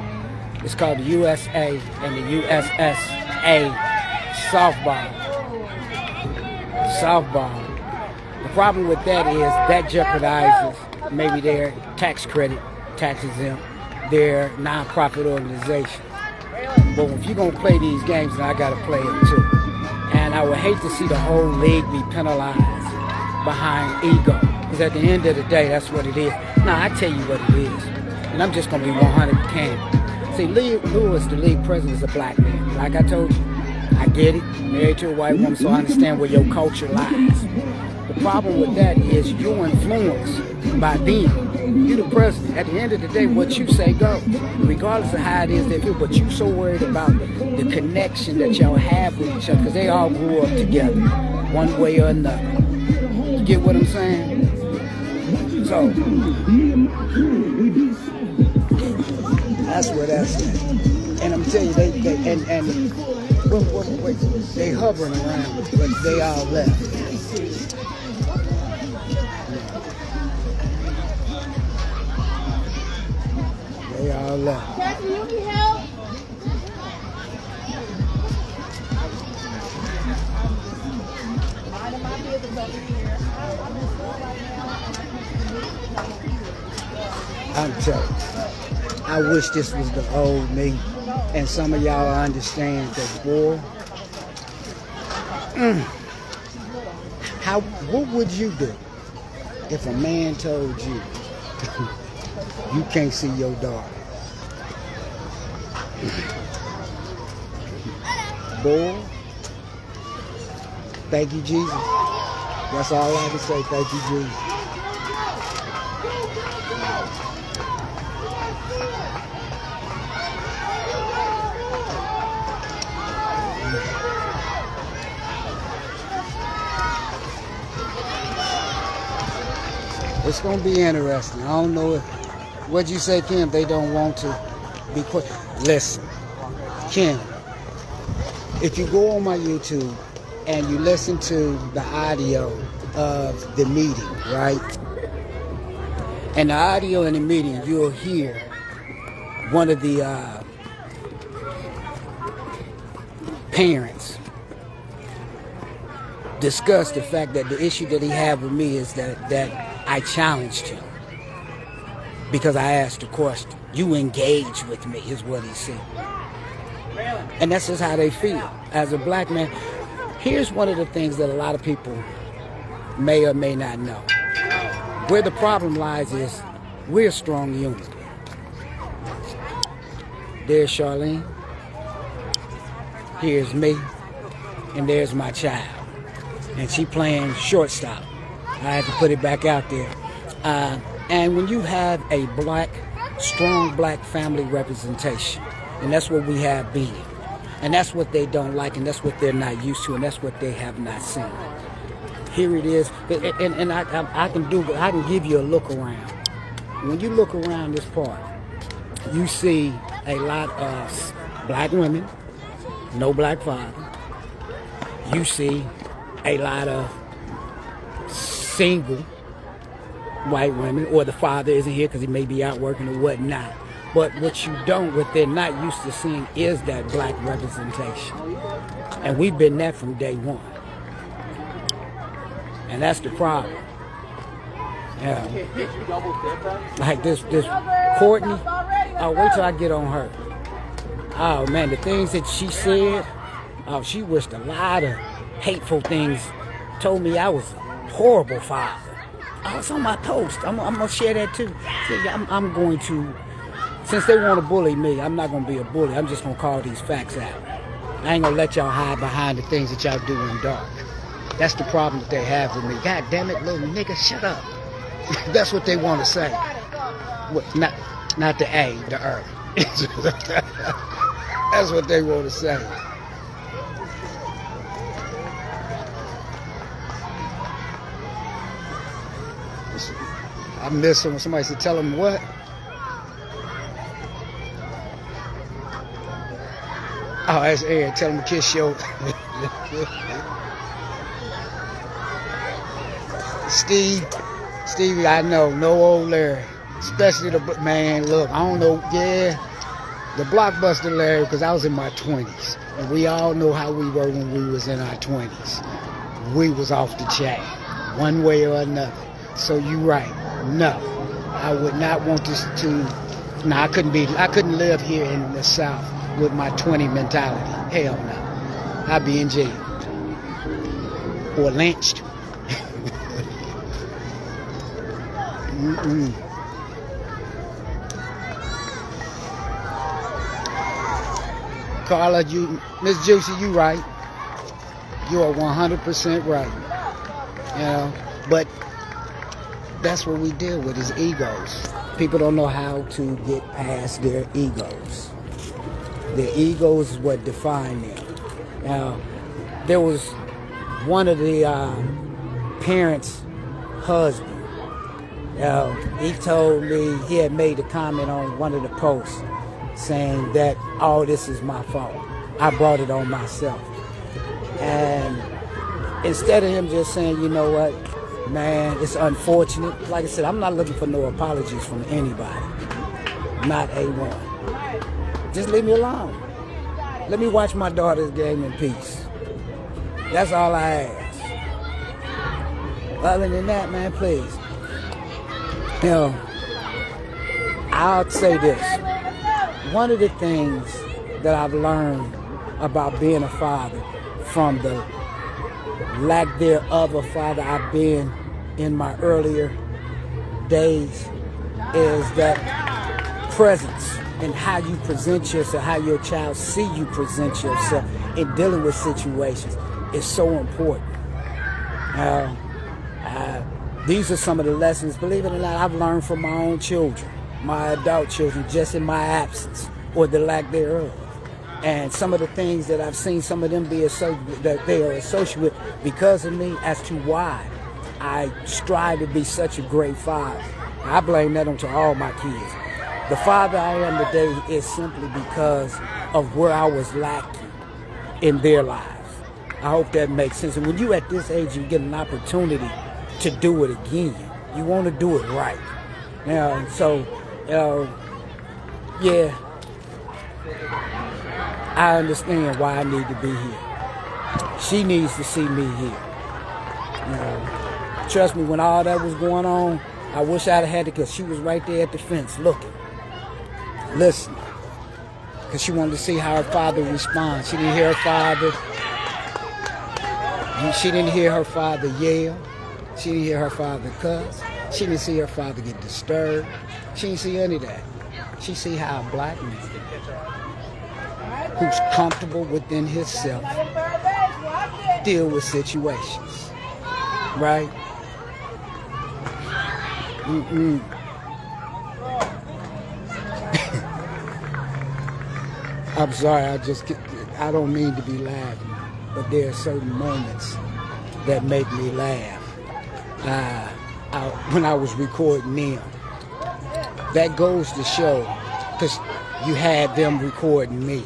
it's called the USA and the USSA softball. The problem with that is that jeopardizes maybe their tax credit, tax exempt, their non-profit organization. But if you're going to play these games, then I got to play them too. And I would hate to see the whole league be penalized behind ego. Because at the end of the day, that's what it is. Now, I tell you what it is. And I'm just going to be 100 candid. See, Lewis, the league president, is a black man. Like I told you, I get it. Married to a white woman, so I understand where your culture lies. The problem with that is you're influenced by them. You're the president. At the end of the day, what you say goes. Regardless of how it is they feel, but you're so worried about the connection that y'all have with each other, because they all grew up together, one way or another. You get what I'm saying? So, that's where that's at. And I'm telling you, they hovering around, but they all left. They all left. Kathy, you need help? Minding my business over here. I'm telling you, I wish this was the old me, and some of y'all understand that, boy. What would you do if a man told you you can't see your daughter? Boy, thank you, Jesus. That's all I can say. Thank you, Jesus. It's going to be interesting. I don't know if, what'd you say, Kim? They don't want to be quick. Listen, Kim, if you go on my YouTube and you listen to the audio of the meeting, right? And the audio in the meeting, you'll hear one of the parents discuss the fact that the issue that he had with me is that I challenged him because I asked a question. You engage with me, is what he said. And that's just how they feel. As a black man, here's one of the things that a lot of people may or may not know. Where the problem lies is we're a strong unit. There's Charlene. Here's me. And there's my child. And she playing shortstop. I had to put it back out there. And when you have a strong black family representation, and that's what we have been, and that's what they don't like, and that's what they're not used to, and that's what they have not seen. Here it is, and I can give you a look around. When you look around this part, you see a lot of black women, no black father. You see a lot of single white women, or the father isn't here because he may be out working or whatnot. But what they're not used to seeing is that black representation. And we've been that from day one. And that's the problem. Yeah. Like this Courtney, oh, wait till I get on her. Oh man, the things that she said, oh, she wished a lot of hateful things, told me I was a horrible father. Oh, it's on my post. I'm gonna share that too. I'm going to, since they want to bully me, I'm not gonna be a bully. I'm just gonna call these facts out. I ain't gonna let y'all hide behind the things that y'all do in dark. That's the problem that they have with me. God damn it, little nigga, shut up. That's what they want to say. What, not the A, the R. That's what they want to say. I miss when somebody said, tell them what? Oh, that's Ed. Tell them to kiss your... Stevie, I know, no old Larry. Especially the, man, look, I don't know, yeah. The Blockbuster Larry, because I was in my 20s. And we all know how we were when we was in our 20s. We was off the chain, one way or another. So you right. No, I would not want this to. No, I couldn't live here in the South with my 20 mentality. Hell no, I'd be in jail or lynched. Carla, Miss Juicy, you right. You are 100% right. You know, but that's what we deal with is egos. People don't know how to get past their egos. Their egos is what define them. Now, there was one of the parents' husband. He told me he had made a comment on one of the posts saying that, oh, this is my fault. I brought it on myself. And instead of him just saying, you know what, man, it's unfortunate. Like I said, I'm not looking for no apologies from anybody. Not a one. Just leave me alone. Let me watch my daughter's game in peace. That's all I ask. Other than that, man, please. You know, I'll say this. One of the things that I've learned about being a father from the lack thereof a father I've been in my earlier days is that presence and how you present yourself, how your child see you present yourself in dealing with situations is so important. These are some of the lessons, believe it or not, I've learned from my own children, my adult children, just in my absence or the lack thereof. And some of the things that I've seen some of them that they are associated with because of me as to why I strive to be such a great father. I blame that onto all my kids. The father I am today is simply because of where I was lacking in their lives. I hope that makes sense. And when you at this age, you get an opportunity to do it again. You want to do it right. Yeah. I understand why I need to be here. She needs to see me here. Trust me, when all that was going on, I wish I'd have had it because she was right there at the fence looking, listening. Because she wanted to see how her father responds. She didn't hear her father. She didn't hear her father yell. She didn't hear her father cuss. She didn't see her father get disturbed. She didn't see any of that. She see how a black man who's comfortable within himself deal with situations, right? I'm sorry, I don't mean to be laughing, but there are certain moments that make me laugh. When I was recording them, that goes to show, because you had them recording me,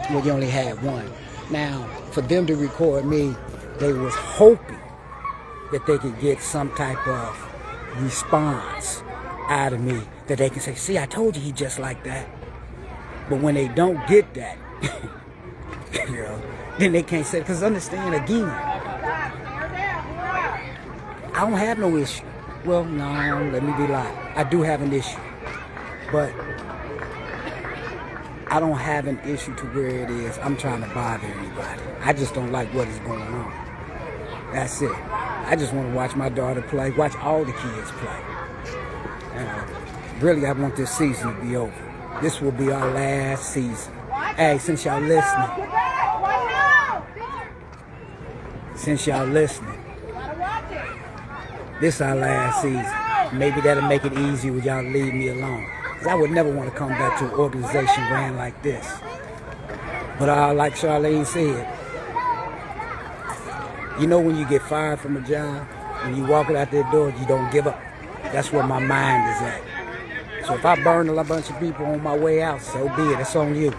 well, you only had one. Now, for them to record me, they was hoping that they could get some type of response out of me, that they can say, see, I told you he just like that. But when they don't get that, you know, then they can't say, because understand again, I don't have no issue. Well, no, let me be lying. I do have an issue. But I don't have an issue to where it is I'm trying to bother anybody. I just don't like what is going on. That's it. I just want to watch my daughter play, watch all the kids play. Really, I want this season to be over. This will be our last season. Hey, since y'all listening, this is our last season. Maybe that'll make it easier with y'all to leave me alone. Because I would never want to come back to an organization ran like this. But like Charlene said, you know when you get fired from a job, when you walk out that door, you don't give up. That's where my mind is at. So if I burn a bunch of people on my way out, so be it. It's on you.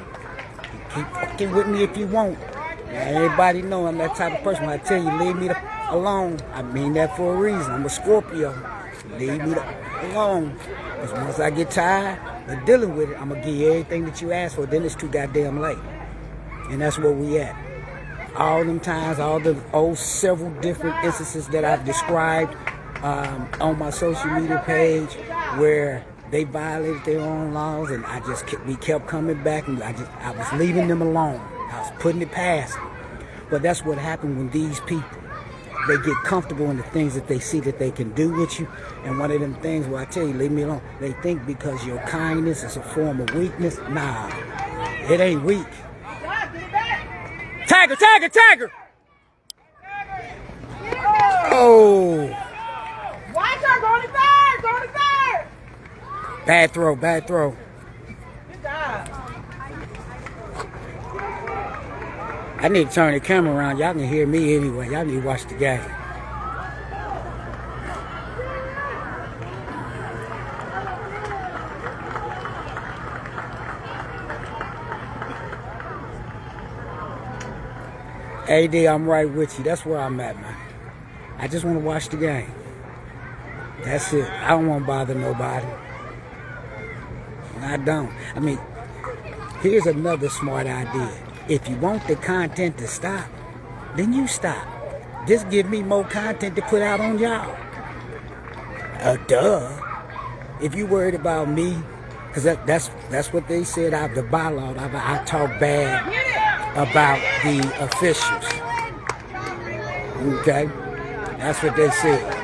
Keep fucking with me if you want. Now, everybody know I'm that type of person. When I tell you, leave me alone, I mean that for a reason. I'm a Scorpio. Leave me alone. Because once I get tired of dealing with it, I'm going to give you everything that you ask for. Then it's too goddamn late. And that's where we at. All them times, all the several different instances that I've described on my social media page where they violated their own laws, and we kept coming back, and I was leaving them alone. I was putting it past them. But that's what happened when these people, they get comfortable in the things that they see that they can do with you. And one of them things where I tell you, leave me alone, they think because your kindness is a form of weakness. Nah, it ain't weak. Tiger, tiger, tiger! Oh! Watch her, go to third, go to third! Bad throw, bad throw. Good job. I need to turn the camera around. Y'all can hear me anyway. Y'all need to watch the game. AD, I'm right with you. That's where I'm at, man. I just want to watch the game. That's it. I don't want to bother nobody. I don't. I mean, here's another smart idea. If you want the content to stop, then you stop. Just give me more content to put out on y'all. Duh. If you worried about me, because that's what they said out of the bylaw. I talk bad about the officials. Okay? That's what they said.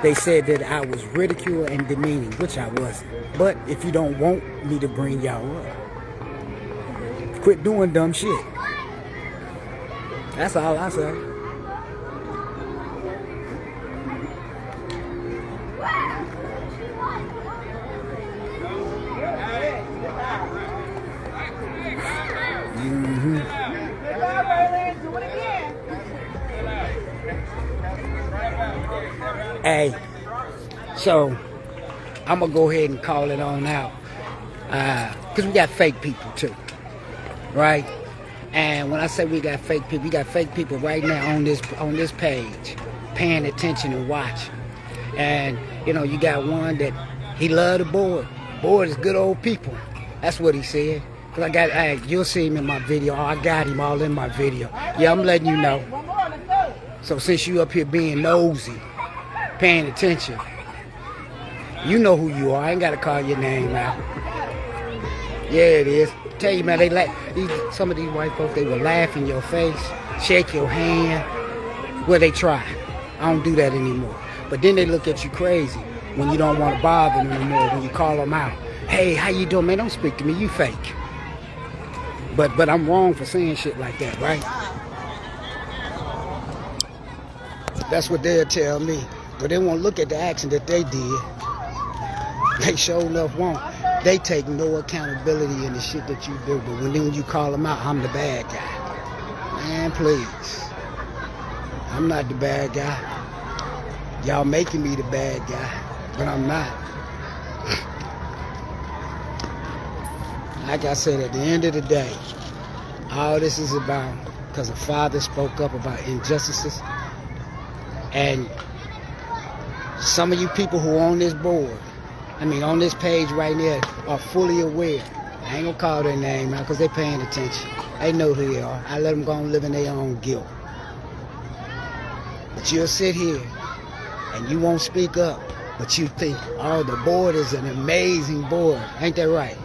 They said that I was ridiculed and demeaning, which I wasn't. But if you don't want me to bring y'all up, quit doing dumb shit. That's all I say. Hey, so I'm gonna go ahead and call it on out, because we got fake people too, right? And when I say we got fake people right now on this page, paying attention and watching. And you know, you got one that he loved the board. Board is good old people. That's what he said. Cause you'll see him in my video. Oh, I got him all in my video. Yeah, I'm letting you know. So since you up here being nosy, paying attention, you know who you are. I ain't gotta call your name out. Yeah, it is. Tell you, man, some of these white folks, they will laugh in your face, shake your hand. Well, they try. I don't do that anymore. But then they look at you crazy when you don't want to bother them anymore, when you call them out. Hey, how you doing, man? Don't speak to me. You fake. But I'm wrong for saying shit like that, right? That's what they'll tell me. But they won't look at the action that they did. They sure enough won't. They take no accountability in the shit that you do. But when you call them out, I'm the bad guy. Man, please. I'm not the bad guy. Y'all making me the bad guy, but I'm not. Like I said, at the end of the day, all this is about because a father spoke up about injustices. And some of you people who are on this board, on this page right now, are fully aware. I ain't gonna call their name out because they're paying attention. They know who they are. I let them go and live in their own guilt. But you'll sit here and you won't speak up, but you think, oh, the board is an amazing board. Ain't that right?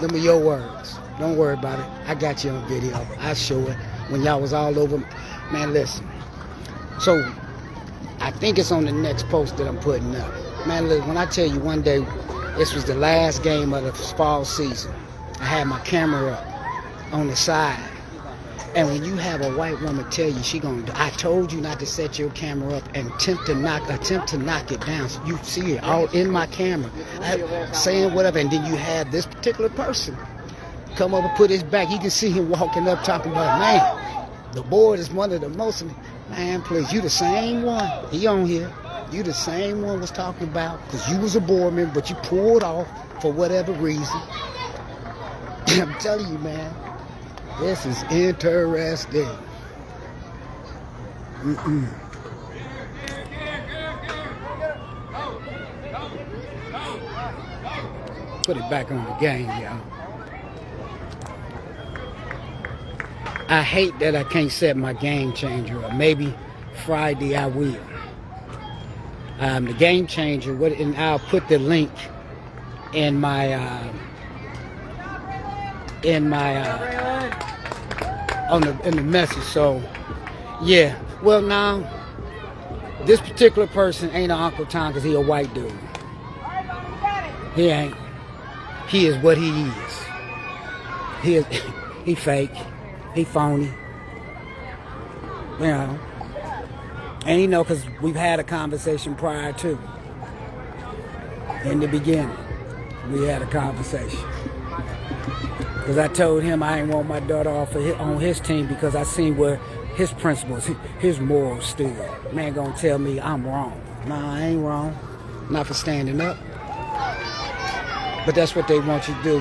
Them are your words. Don't worry about it. I got you on video. I'll show it when y'all was all over. Man, listen. So, I think it's on the next post that I'm putting up. Man, look, when I tell you one day, this was the last game of the fall season. I had my camera up on the side. And when you have a white woman tell you I told you not to set your camera up and attempt to knock it down. So you see it all in my camera, saying whatever, and then you have this particular person come over, put his back. You can see him walking up, talking about, man, the board is one of the most. Man, please, you the same one. He on here. You the same one was talking about because you was a board member, but you pulled off for whatever reason. I'm telling you, man. This is interesting. Put it back on the game, y'all. I hate that I can't set my game changer up. Maybe Friday I will. The game changer, and I'll put the link in my in the message. So yeah, well, now this particular person ain't an Uncle Tom because he a white dude. He ain't. He is what he is. He fake. He phony. You know. And because we've had a conversation prior to. In the beginning, we had a conversation. Because I told him I ain't want my daughter off on his team because I seen where his principles, his morals stood. Man gonna tell me I'm wrong. Nah, I ain't wrong. Not for standing up. But that's what they want you to do.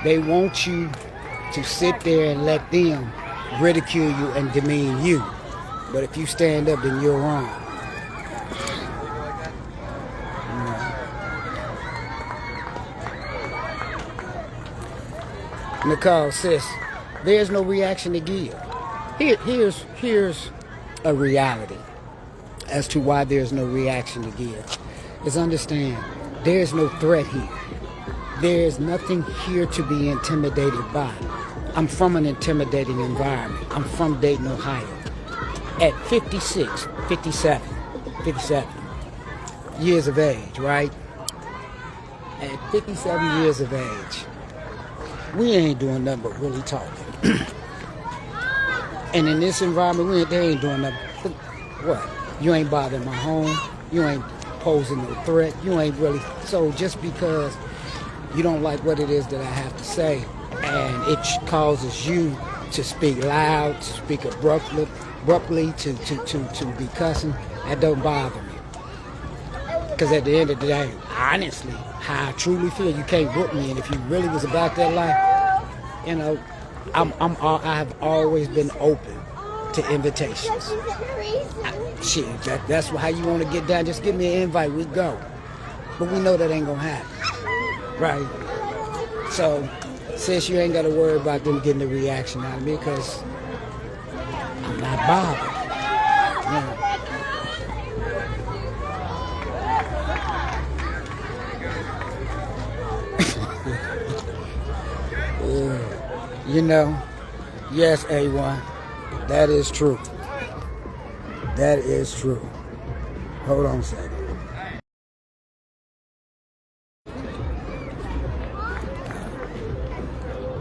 They want you to sit there and let them ridicule you and demean you. But if you stand up, then you're wrong. Nicole says, there's no reaction to give. Here's a reality as to why there's no reaction to give. Is understand, there's no threat here. There's nothing here to be intimidated by. I'm from an intimidating environment. I'm from Dayton, Ohio. At 57 years of age, right? At 57 years of age, we ain't doing nothing but really talking. And in this environment, they ain't doing nothing. What? You ain't bothering my home. You ain't posing no threat. You ain't really. So just because you don't like what it is that I have to say, and it causes you to speak loud, to speak abruptly, to be cussing, that don't bother me. Because at the end of the day, honestly, how I truly feel, you can't whoop me. And if you really was about that life, I have always been open to invitations. That's how you want to get down. Just give me an invite, we go. But we know that ain't gonna happen, right? So, sis, you ain't got to worry about them getting the reaction out of me because I'm not bothered. Yes, A1, that is true. That is true. Hold on a second.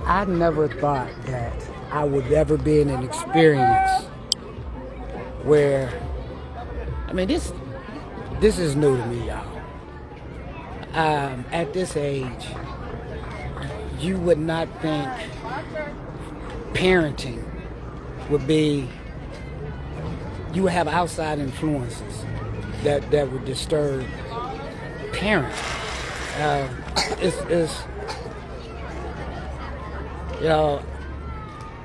I never thought that I would ever be in an experience where, I mean, this is new to me, y'all. At this age, you would not think parenting would be, you would have outside influences that would disturb parents. It's you know,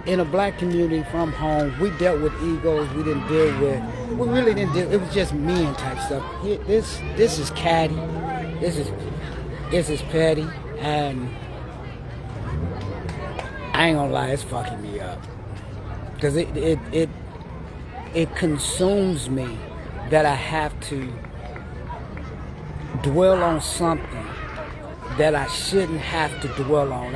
in a black community from home, we dealt with egos. We really didn't deal. It was just men type stuff. This is catty. This is petty, and I ain't gonna lie, it's fucking me up because it consumes me that I have to dwell on something that I shouldn't have to dwell on.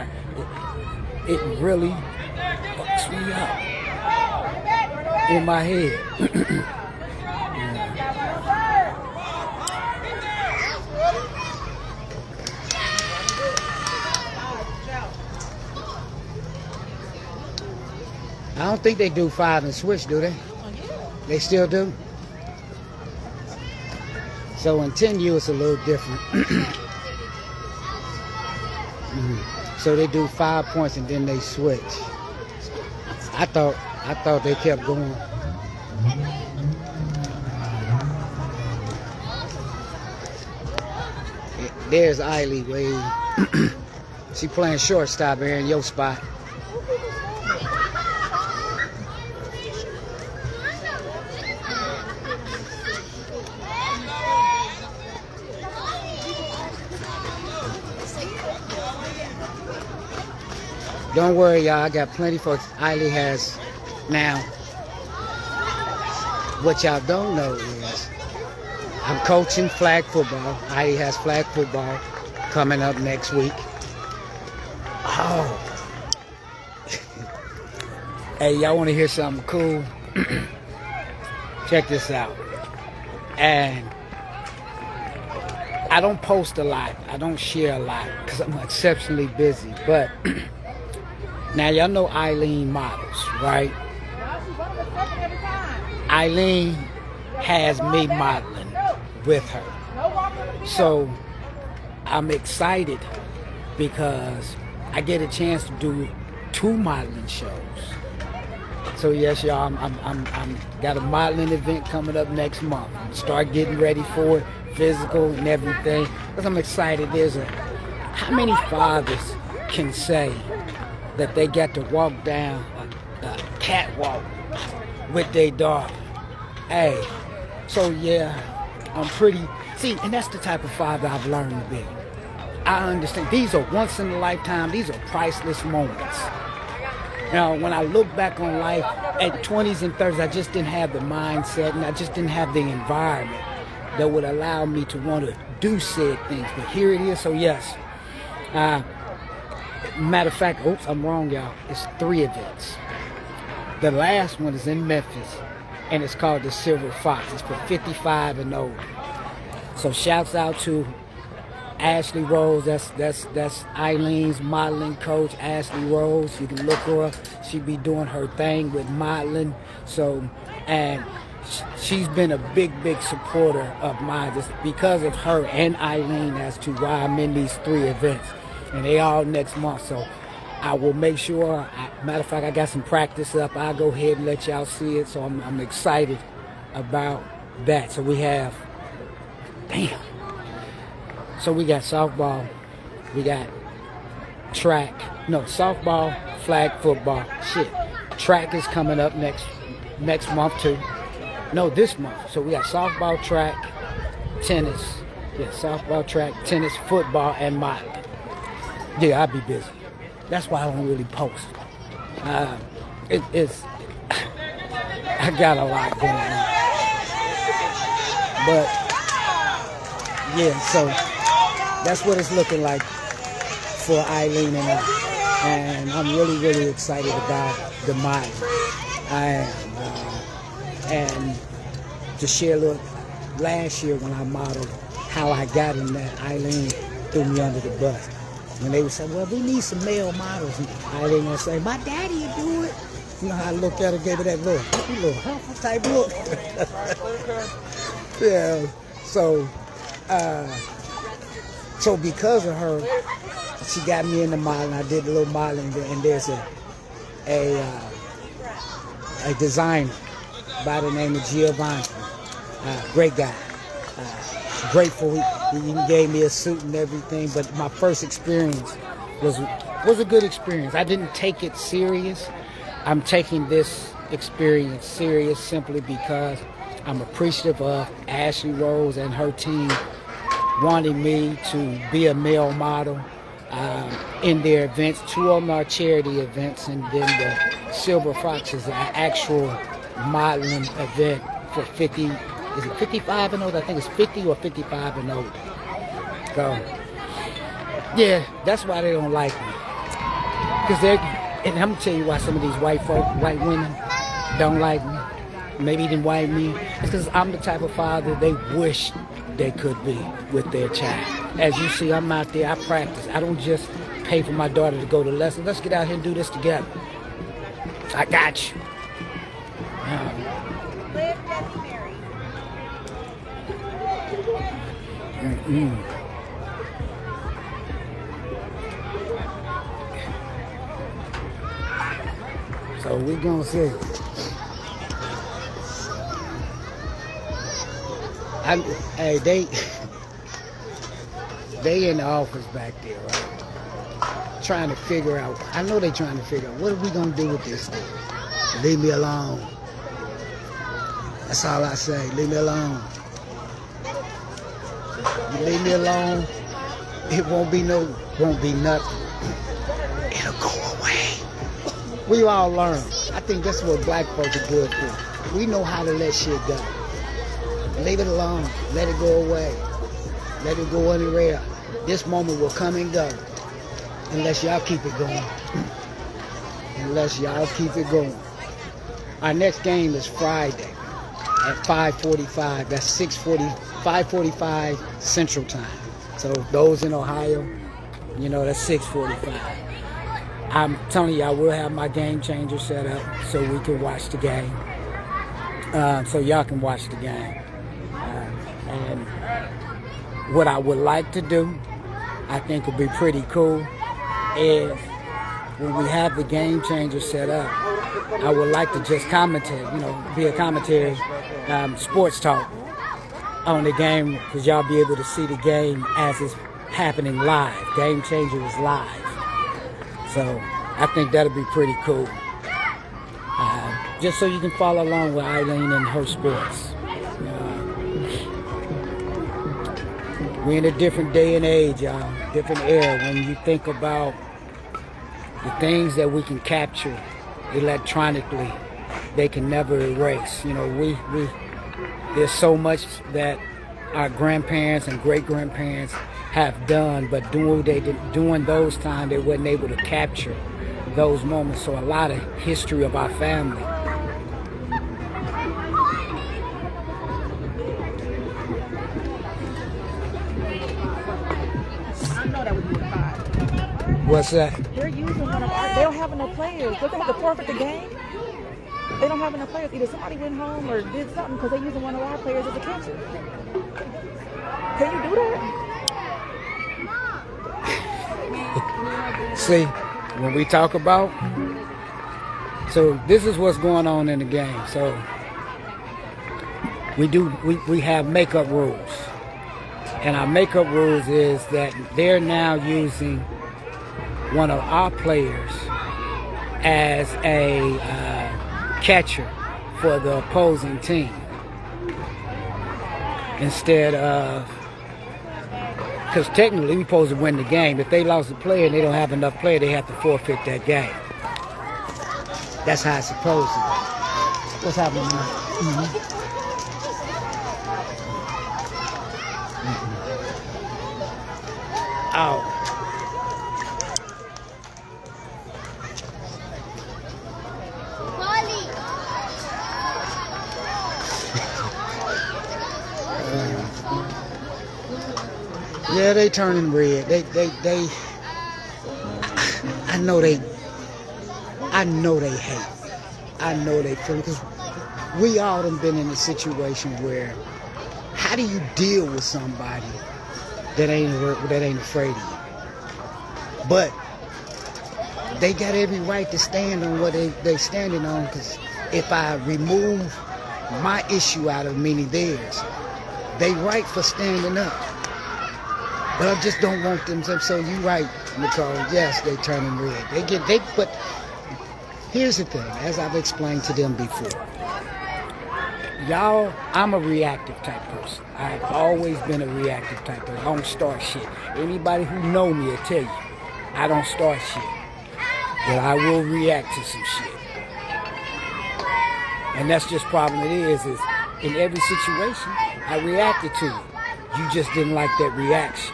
It really fucks me up in my head. I don't think they do 5 and switch, do they? They still do? So in 10U it's a little different. So they do 5 points and then they switch. I thought they kept going. There's Eiley Wade. She playing shortstop here in your spot. Don't worry, y'all. I got plenty for Eiley has now. What y'all don't know is I'm coaching flag football. Eiley has flag football coming up next week. Oh. Hey, y'all want to hear something cool? Check this out. And I don't post a lot. I don't share a lot because I'm exceptionally busy. But now, y'all know Eileen models, right? Eileen has me modeling with her. So I'm excited because I get a chance to do 2 modeling shows. So yes, y'all, I'm got a modeling event coming up next month. Start getting ready for it, physical and everything. Because I'm excited. How many fathers can say that they got to walk down a catwalk with their daughter? Hey, so yeah, I'm pretty, see, and that's the type of father I've learned to be. I understand, these are once in a lifetime, these are priceless moments. You know, when I look back on life at 20s and 30s, I just didn't have the mindset and I just didn't have the environment that would allow me to want to do said things. But here it is, so yes, matter of fact, oops, I'm wrong, y'all. It's 3 events. The last one is in Memphis, and it's called the Silver Fox. It's for 55 and older. So shouts out to Ashley Rose. That's Eileen's modeling coach, Ashley Rose. You can look her up. She be doing her thing with modeling. So, and she's been a big supporter of mine just because of her and Eileen as to why I'm in these 3 events. And they all next month, so I will make sure. Matter of fact, I got some practice up. I'll go ahead and let y'all see it. So I'm excited about that. So we have, damn. So we got softball, we got track. No, softball, flag football. Shit, track is coming up next month too. No, this month. So we got softball, track, tennis. Yeah, softball, track, tennis, football, and modeling. Yeah, I'll be busy. That's why I don't really post. It's I got a lot going on. But yeah, so that's what it's looking like for Eileen and I. And I'm really excited about the modeling. I am. And to share a little, last year when I modeled how I got in that, Eileen threw me under the bus. When they would say, well, we need some male models, and Eileen would say, my daddy would do it. You know how I looked at her, gave her that little helpful type look. Yeah. So because of her, she got me into modeling. I did a little modeling, and there's a designer by the name of Giovanni. Great guy. Grateful he gave me a suit and everything, but my first experience was a good experience. I didn't take it serious. I'm taking this experience serious simply because I'm appreciative of Ashley Rose and her team wanting me to be a male model in their events. 2 of them are charity events, and then the Silver Fox is an actual modeling event for 50. Is it 55 and older? I think it's 50 or 55 and older. So, yeah, that's why they don't like me. And I'm gonna tell you why some of these white women don't like me. Maybe even white men. It's because I'm the type of father they wish they could be with their child. As you see, I'm out there, I practice. I don't just pay for my daughter to go to lessons. Let's get out here and do this together. I got you. So we're gonna see. Hey, they in the office back there, right? Trying to figure out. I know they trying to figure out what are we gonna do with this thing. Leave me alone. That's all I say. Leave me alone. You leave me alone, it won't be nothing. It'll go away. We all learn. I think that's what black folks are good for. We know how to let shit go. Leave it alone. Let it go away. Let it go anywhere. This moment will come and go. Unless y'all keep it going. Unless y'all keep it going. Our next game is Friday at 5:45. That's 5:45 Central Time. So those in Ohio, you know, that's 6:45. I'm telling you, I will have my game changer set up so we can watch the game. So y'all can watch the game. And what I would like to do, I think would be pretty cool, is when we have the game changer set up, I would like to just commentate, you know, be a commentary, sports talk on the game, because y'all be able to see the game as it's happening live. Game changer is live. So I think that'll be pretty cool. Just so you can follow along with Eileen and her sports. We're in a different day and age, y'all. Different era. When you think about the things that we can capture electronically, they can never erase. You know, there's so much that our grandparents and great-grandparents have done, but during those times, they wasn't able to capture those moments. So a lot of history of our family. I know that would be a 5. What's that? They're using one of our. They don't have enough players. Don't they have to forfeit the game? They don't have enough players. Either somebody went home or did something because they're using one of our players as a catcher. Can you do that? See, when we talk about, so this is what's going on in the game. So we have makeup rules, and our makeup rules is that they're now using one of our players as a catcher for the opposing team instead of, because technically we're supposed to win the game. If they lost a player and they don't have enough player, they have to forfeit that game. That's how it's supposed to be. What's happening now? Oh. Yeah, they turning red. I know they hate. I know they feel it, because we all done been in a situation where, how do you deal with somebody that ain't afraid of you? But they got every right to stand on what they standing on, because if I remove my issue out of meaning theirs, they right for standing up. But I just don't want them to. So you right, Nicole. Yes, they turning red. But here's the thing, as I've explained to them before. Y'all, I'm a reactive type person. I've always been a reactive type person. I don't start shit. Anybody who know me will tell you, I don't start shit. But I will react to some shit. And that's just problem it is in every situation, I reacted to it. You just didn't like that reaction.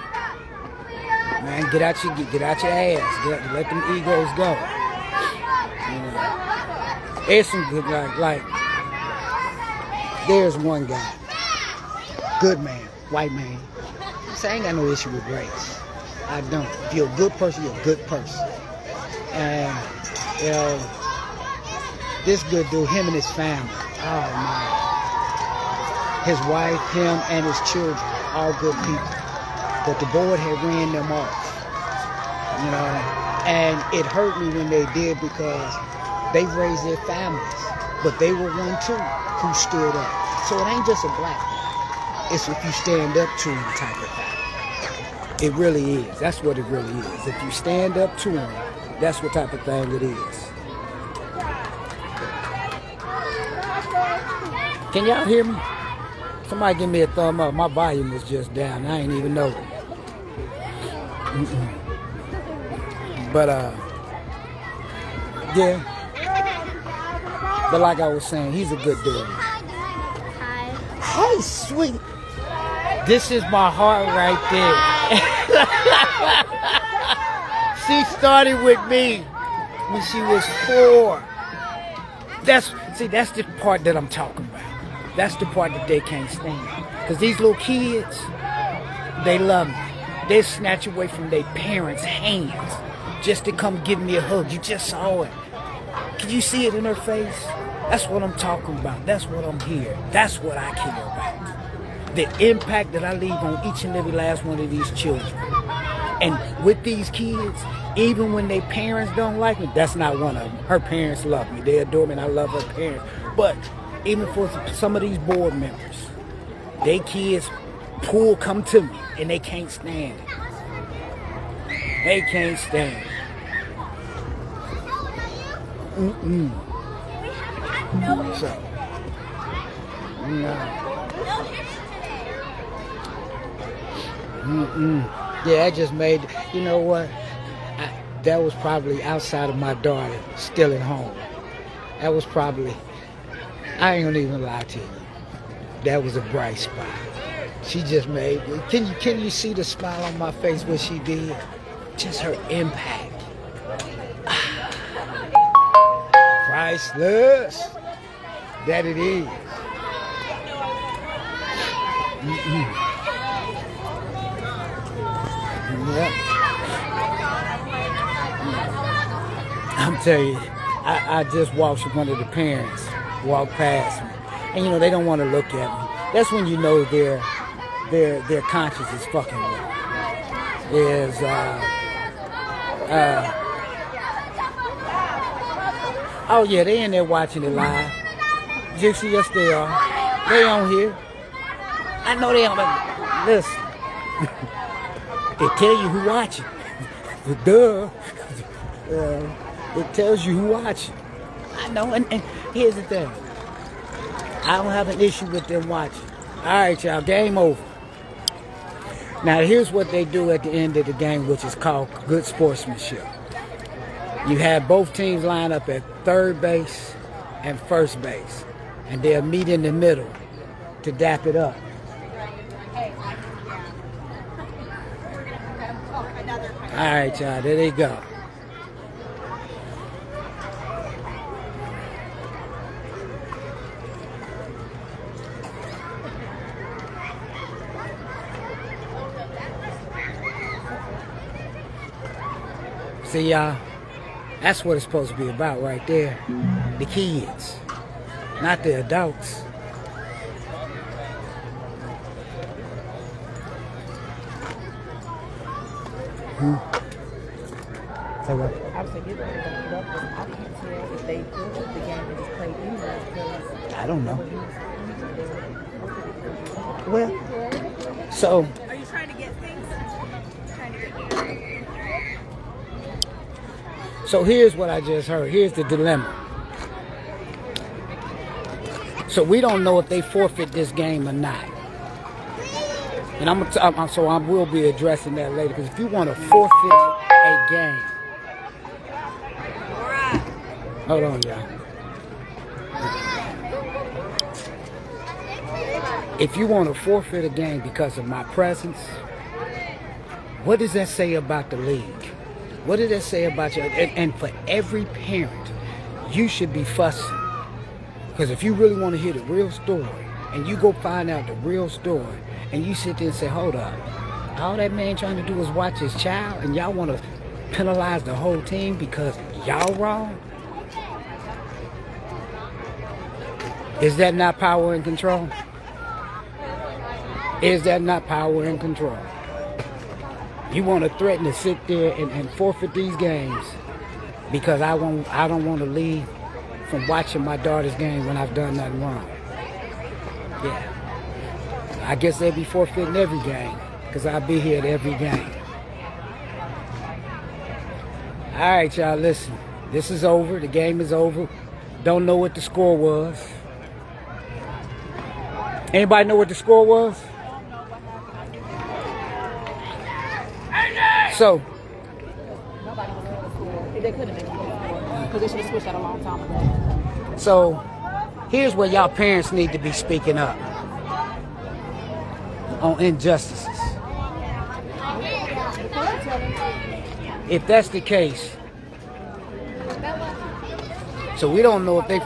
Man, get out your ass. Let them egos go. You know, there's some good like there's one guy, good man, white man. So I ain't got no issue with race. I don't. If you're a good person, you're a good person. And you know, this good dude, him and his family. Oh man, his wife, him, and his children, all good people. But the board had ran them off, you know, and it hurt me when they did, because they raised their families, but they were one too who stood up. So it ain't just a black thing. It's if you stand up to them type of thing. It really is. That's what it really is. If you stand up to them, that's what type of thing it is. Can y'all hear me? Somebody give me a thumb up. My volume was just down. I ain't even know it. But yeah. But like I was saying, he's a good dude. Hi. Hey, sweet. This is my heart right there. She started with me when she was 4. That's the part that I'm talking about. That's the part that they can't stand. Because these little kids, they love me. They snatch away from their parents' hands just to come give me a hug. You just saw it. Can you see it in her face? That's what I'm talking about. That's what I'm here. That's what I care about. The impact that I leave on each and every last one of these children. And with these kids, even when their parents don't like me, that's not one of them. Her parents love me. They adore me, and I love her parents. But even for some of these board members, they kids come to me, and they can't stand it. They can't stand it. So, no. Yeah, I just made, you know what? That was probably outside of my daughter still at home. That was probably, I ain't gonna even lie to you. That was a bright spot. She just made, can you see the smile on my face, what she did? Just her impact. Priceless. That it is. Yep. I'm telling you, I just watched one of the parents walk past me, and you know they don't want to look at me. That's when you know their conscience is fucking with them. There's oh yeah, they in there watching it live. Gypsy, yes they are. They on here. I know they on. Listen, it tell you who watching. Duh. It tells you who watching. I know, and here's the thing. I don't have an issue with them watching. All right, y'all, game over. Now, here's what they do at the end of the game, which is called good sportsmanship. You have both teams line up at third base and first base, and they'll meet in the middle to dap it up. All right, y'all, there they go. See, y'all, that's what it's supposed to be about right there. The kids, not the adults. Say what? I was thinking I can't tell if they forfeit the game and just played anywhere because I don't know. Well, so Are you trying to get things? So here's what I just heard. Here's the dilemma. So we don't know if they forfeit this game or not. And so I will be addressing that later. Because if you want to forfeit a game, hold on, y'all. If you want to forfeit a game because of my presence, what does that say about the league? What does that say about you? And for every parent, you should be fussing. Because if you really want to hear the real story, and you go find out the real story, and you sit there and say, hold up, all that man trying to do is watch his child, and y'all want to penalize the whole team because y'all wrong? Is that not power and control? Is that not power and control? You want to threaten to sit there and forfeit these games because I don't want to leave from watching my daughter's game when I've done nothing wrong. Yeah. I guess they'll be forfeiting every game because I'll be here at every game. All right, y'all, listen. This is over. The game is over. Don't know what the score was. Anybody know what the score was? So, nobody was going to score. They couldn't have been because they should have switched that a long time ago. So, here's where y'all parents need to be speaking up on injustices. If that's the case, so we don't know if they,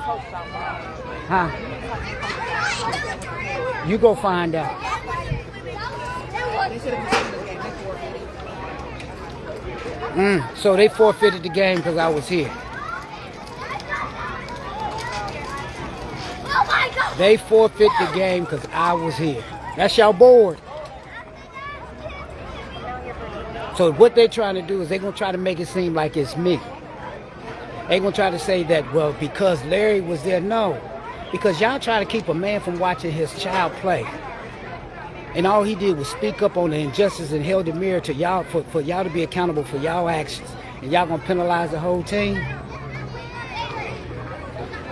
you go find out. So they forfeited the game because I was here. They forfeit the game because I was here. That's y'all board. So what they're trying to do is they're going to try to make it seem like it's me. They're going to try to say that, well, because Larry was there. No. Because y'all try to keep a man from watching his child play. And all he did was speak up on the injustice and held the mirror to y'all for y'all to be accountable for y'all actions. And y'all gonna penalize the whole team?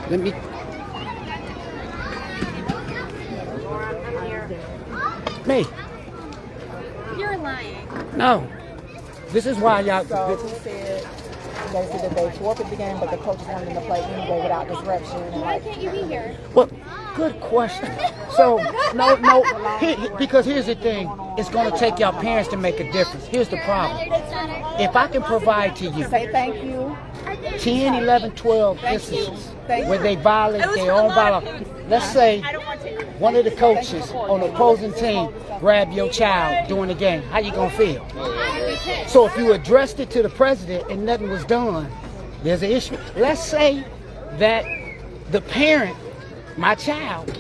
Let me. Me. You're lying. No. This is why y'all. So who said they said that they forfeited the game, but the coaches wanted them to play anyway without disruption? Why can't you be here? Well, good question. So, no, because here's the thing. It's going to take y'all parents to make a difference. Here's the problem. If I can provide to you Say thank you. 10, 11, 12 instances where they violate their own violation. Let's say one of the coaches on the opposing team grab your child during the game. How you going to feel? So if you addressed it to the president and nothing was done, there's an issue. Let's say that the parent, my child,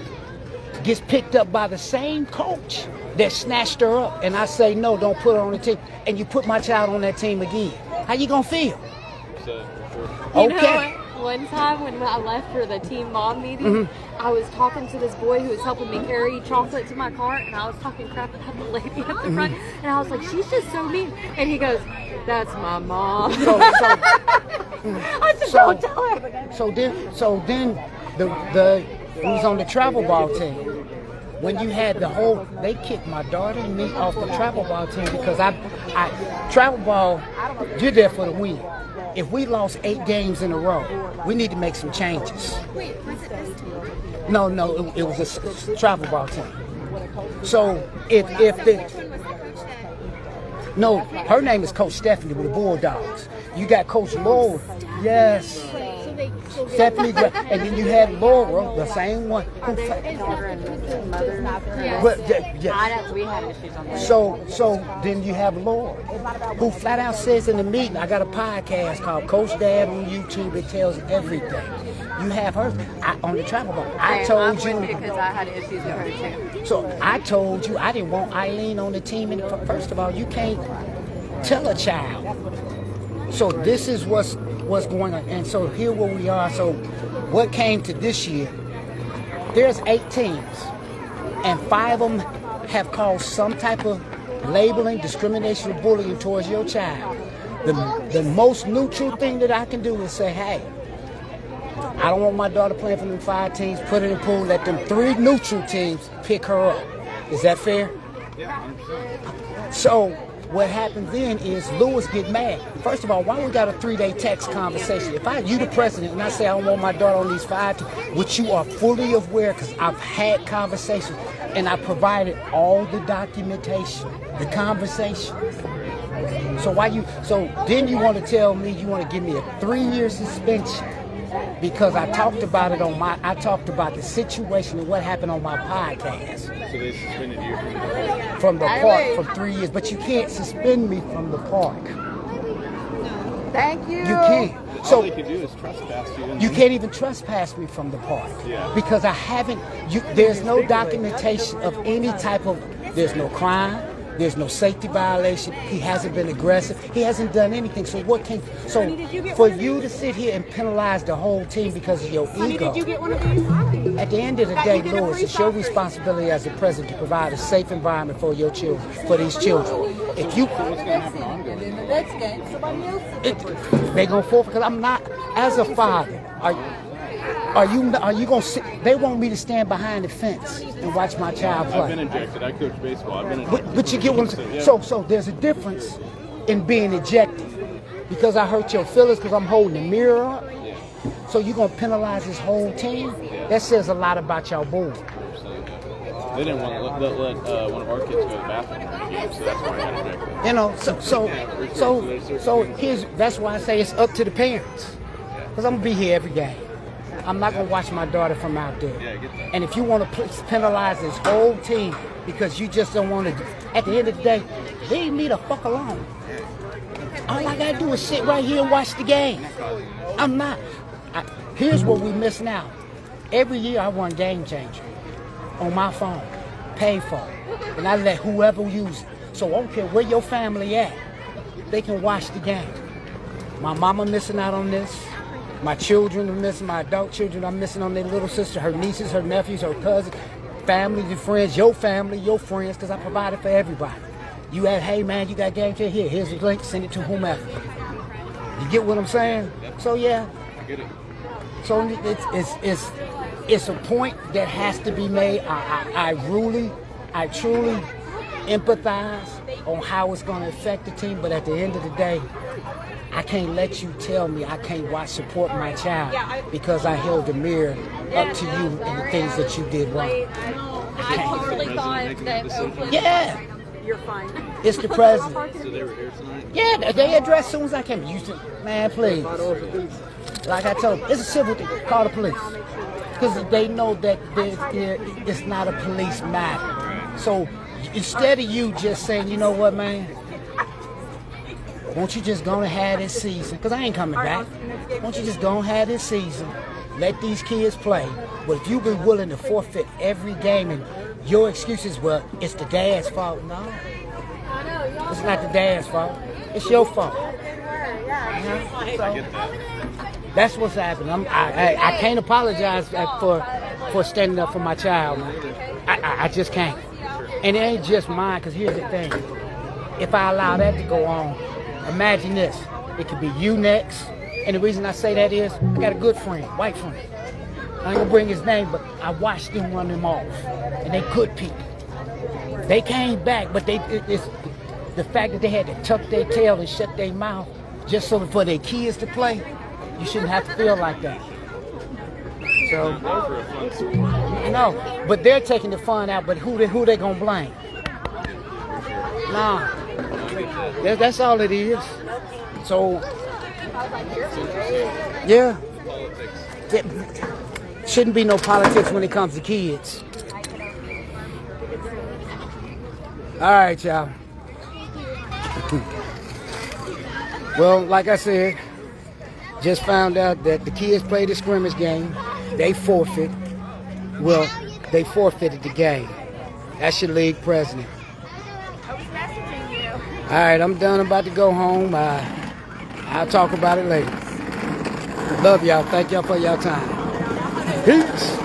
gets picked up by the same coach that snatched her up, and I say, no, don't put her on the team, and you put my child on that team again. How you going to feel? You know, one time when I left for the team mom meeting, I was talking to this boy who was helping me carry chocolate to my car, and I was talking crap about the lady at the front, and I was like, she's just so mean. And he goes, that's my mom. I said, don't tell her. So then the who was on the travel ball team. When you had they kicked my daughter and me off the travel ball team because travel ball, you're there for the win. If we lost 8 games in a row, we need to make some changes. Wait, was it this team? No, it was a travel ball team. So if no, her name is Coach Stephanie with the Bulldogs. You got Coach Lowell. Yes. So they Stephanie, and then you had Laura, the same one. But, yeah. We had issues on that. So then you have Laura, who flat out says in the meeting, I got a podcast called Coach Dad on YouTube. It tells everything. You have her on the travel ball. I told you because I had issues with her too. So I told you I didn't want Eileen on the team. And first of all, you can't tell a child. So this is what's going on. And so here where we are. So what came to this year, there's 8 teams. And 5 of them have caused some type of labeling, discrimination, or bullying towards your child. The most neutral thing that I can do is say, hey, I don't want my daughter playing for them 5 teams, put her in the pool, let them 3 neutral teams pick her up. Is that fair? So what happens then is Lewis get mad. First of all, why we got a 3-day text conversation? If you the president, and I say I don't want my daughter on these 5 teams, which you are fully aware because I've had conversations and I provided all the documentation, the conversation. So then you want to tell me you want to give me a 3-year suspension because I talked about it I talked about the situation and what happened on my podcast. So they suspended you from the park for 3 years, but you can't suspend me from the park. Thank you. You can't. So all they can do is trespass you. You can't even trespass me from the park. Yeah. Because I haven't. There's no documentation of any type of. There's no crime. There's no safety violation. He hasn't been aggressive. He hasn't done anything. So what can? So for you to sit here and penalize the whole team because of your ego. At the end of the day, Lewis, it's your responsibility as the president to provide a safe environment for your children, for these children. If you, they're gonna forfeit because I'm not. As a father, are you gonna sit? They want me to stand behind the fence and watch my child play. I've been ejected. I coach baseball. I've been ejected. But you get what I'm saying? So there's a difference in being ejected because I hurt your feelings because I'm holding the mirror up. Yeah. So you're gonna penalize this whole team? Yeah. That says a lot about your board. Absolutely. They didn't want to let one of our kids go to the bathroom during the game, so that's why I got ejected. You know, so that's why I say it's up to the parents. Because I'm gonna be here every game. I'm not gonna watch my daughter from out there. Yeah, I get that. And if you want to penalize this whole team because you just don't want to, at the end of the day, leave me the fuck alone. All I gotta do is sit right here and watch the game. I'm not. Here's what we missing out. Every year I run Game Changer on my phone, pay for it, and I let whoever use it. So I don't care where your family at, they can watch the game. My mama missing out on this. My children are missing, my adult children are missing on their little sister, her nieces, her nephews, her cousins, family and friends, your family, your friends, because I provided for everybody. You add, hey man, you got Game Changer here, here's the link, send it to whomever. You get what I'm saying? So yeah. I get it. So it's a point that has to be made. I truly empathize on how it's going to affect the team, but at the end of the day, I can't let you tell me I can't support my child because I held the mirror up to you and the things that you did wrong. I totally thought that Oakland. Yeah, You're fine. it's the president. So they were here tonight? Yeah, they addressed as soon as I came. Man, please. Like I told them, it's a civil thing. Call the police. Because they know that it's not a police matter. So instead of you just saying, you know what, man, won't you just go and have this season? Because I ain't coming back. Won't you just go and have this season? Let these kids play. But if you've been willing to forfeit every game and your excuse is, well, it's the dad's fault. No. It's not the dad's fault. It's your fault. So, that's what's happening. I can't apologize for standing up for my child, man. I just can't. And it ain't just mine, because here's the thing. If I allow that to go on, imagine this. It could be you next. And the reason I say that is, I got a good friend, white friend. I ain't gonna bring his name, but I watched them run them off. And they good people. They came back, but it's the fact that they had to tuck their tail and shut their mouth just so for their kids to play. You shouldn't have to feel like that. So, no, but they're taking the fun out, but who they gonna blame? Nah, that's all it is. So, yeah. Politics. shouldn't be no politics when it comes to kids. All right, y'all. Well, like I said, just found out that the kids played the scrimmage game. They forfeit. Well, they forfeited the game. That's your league president. All right, I'm done. I'm about to go home. I'll talk about it later. Love y'all. Thank y'all for your time. Peace.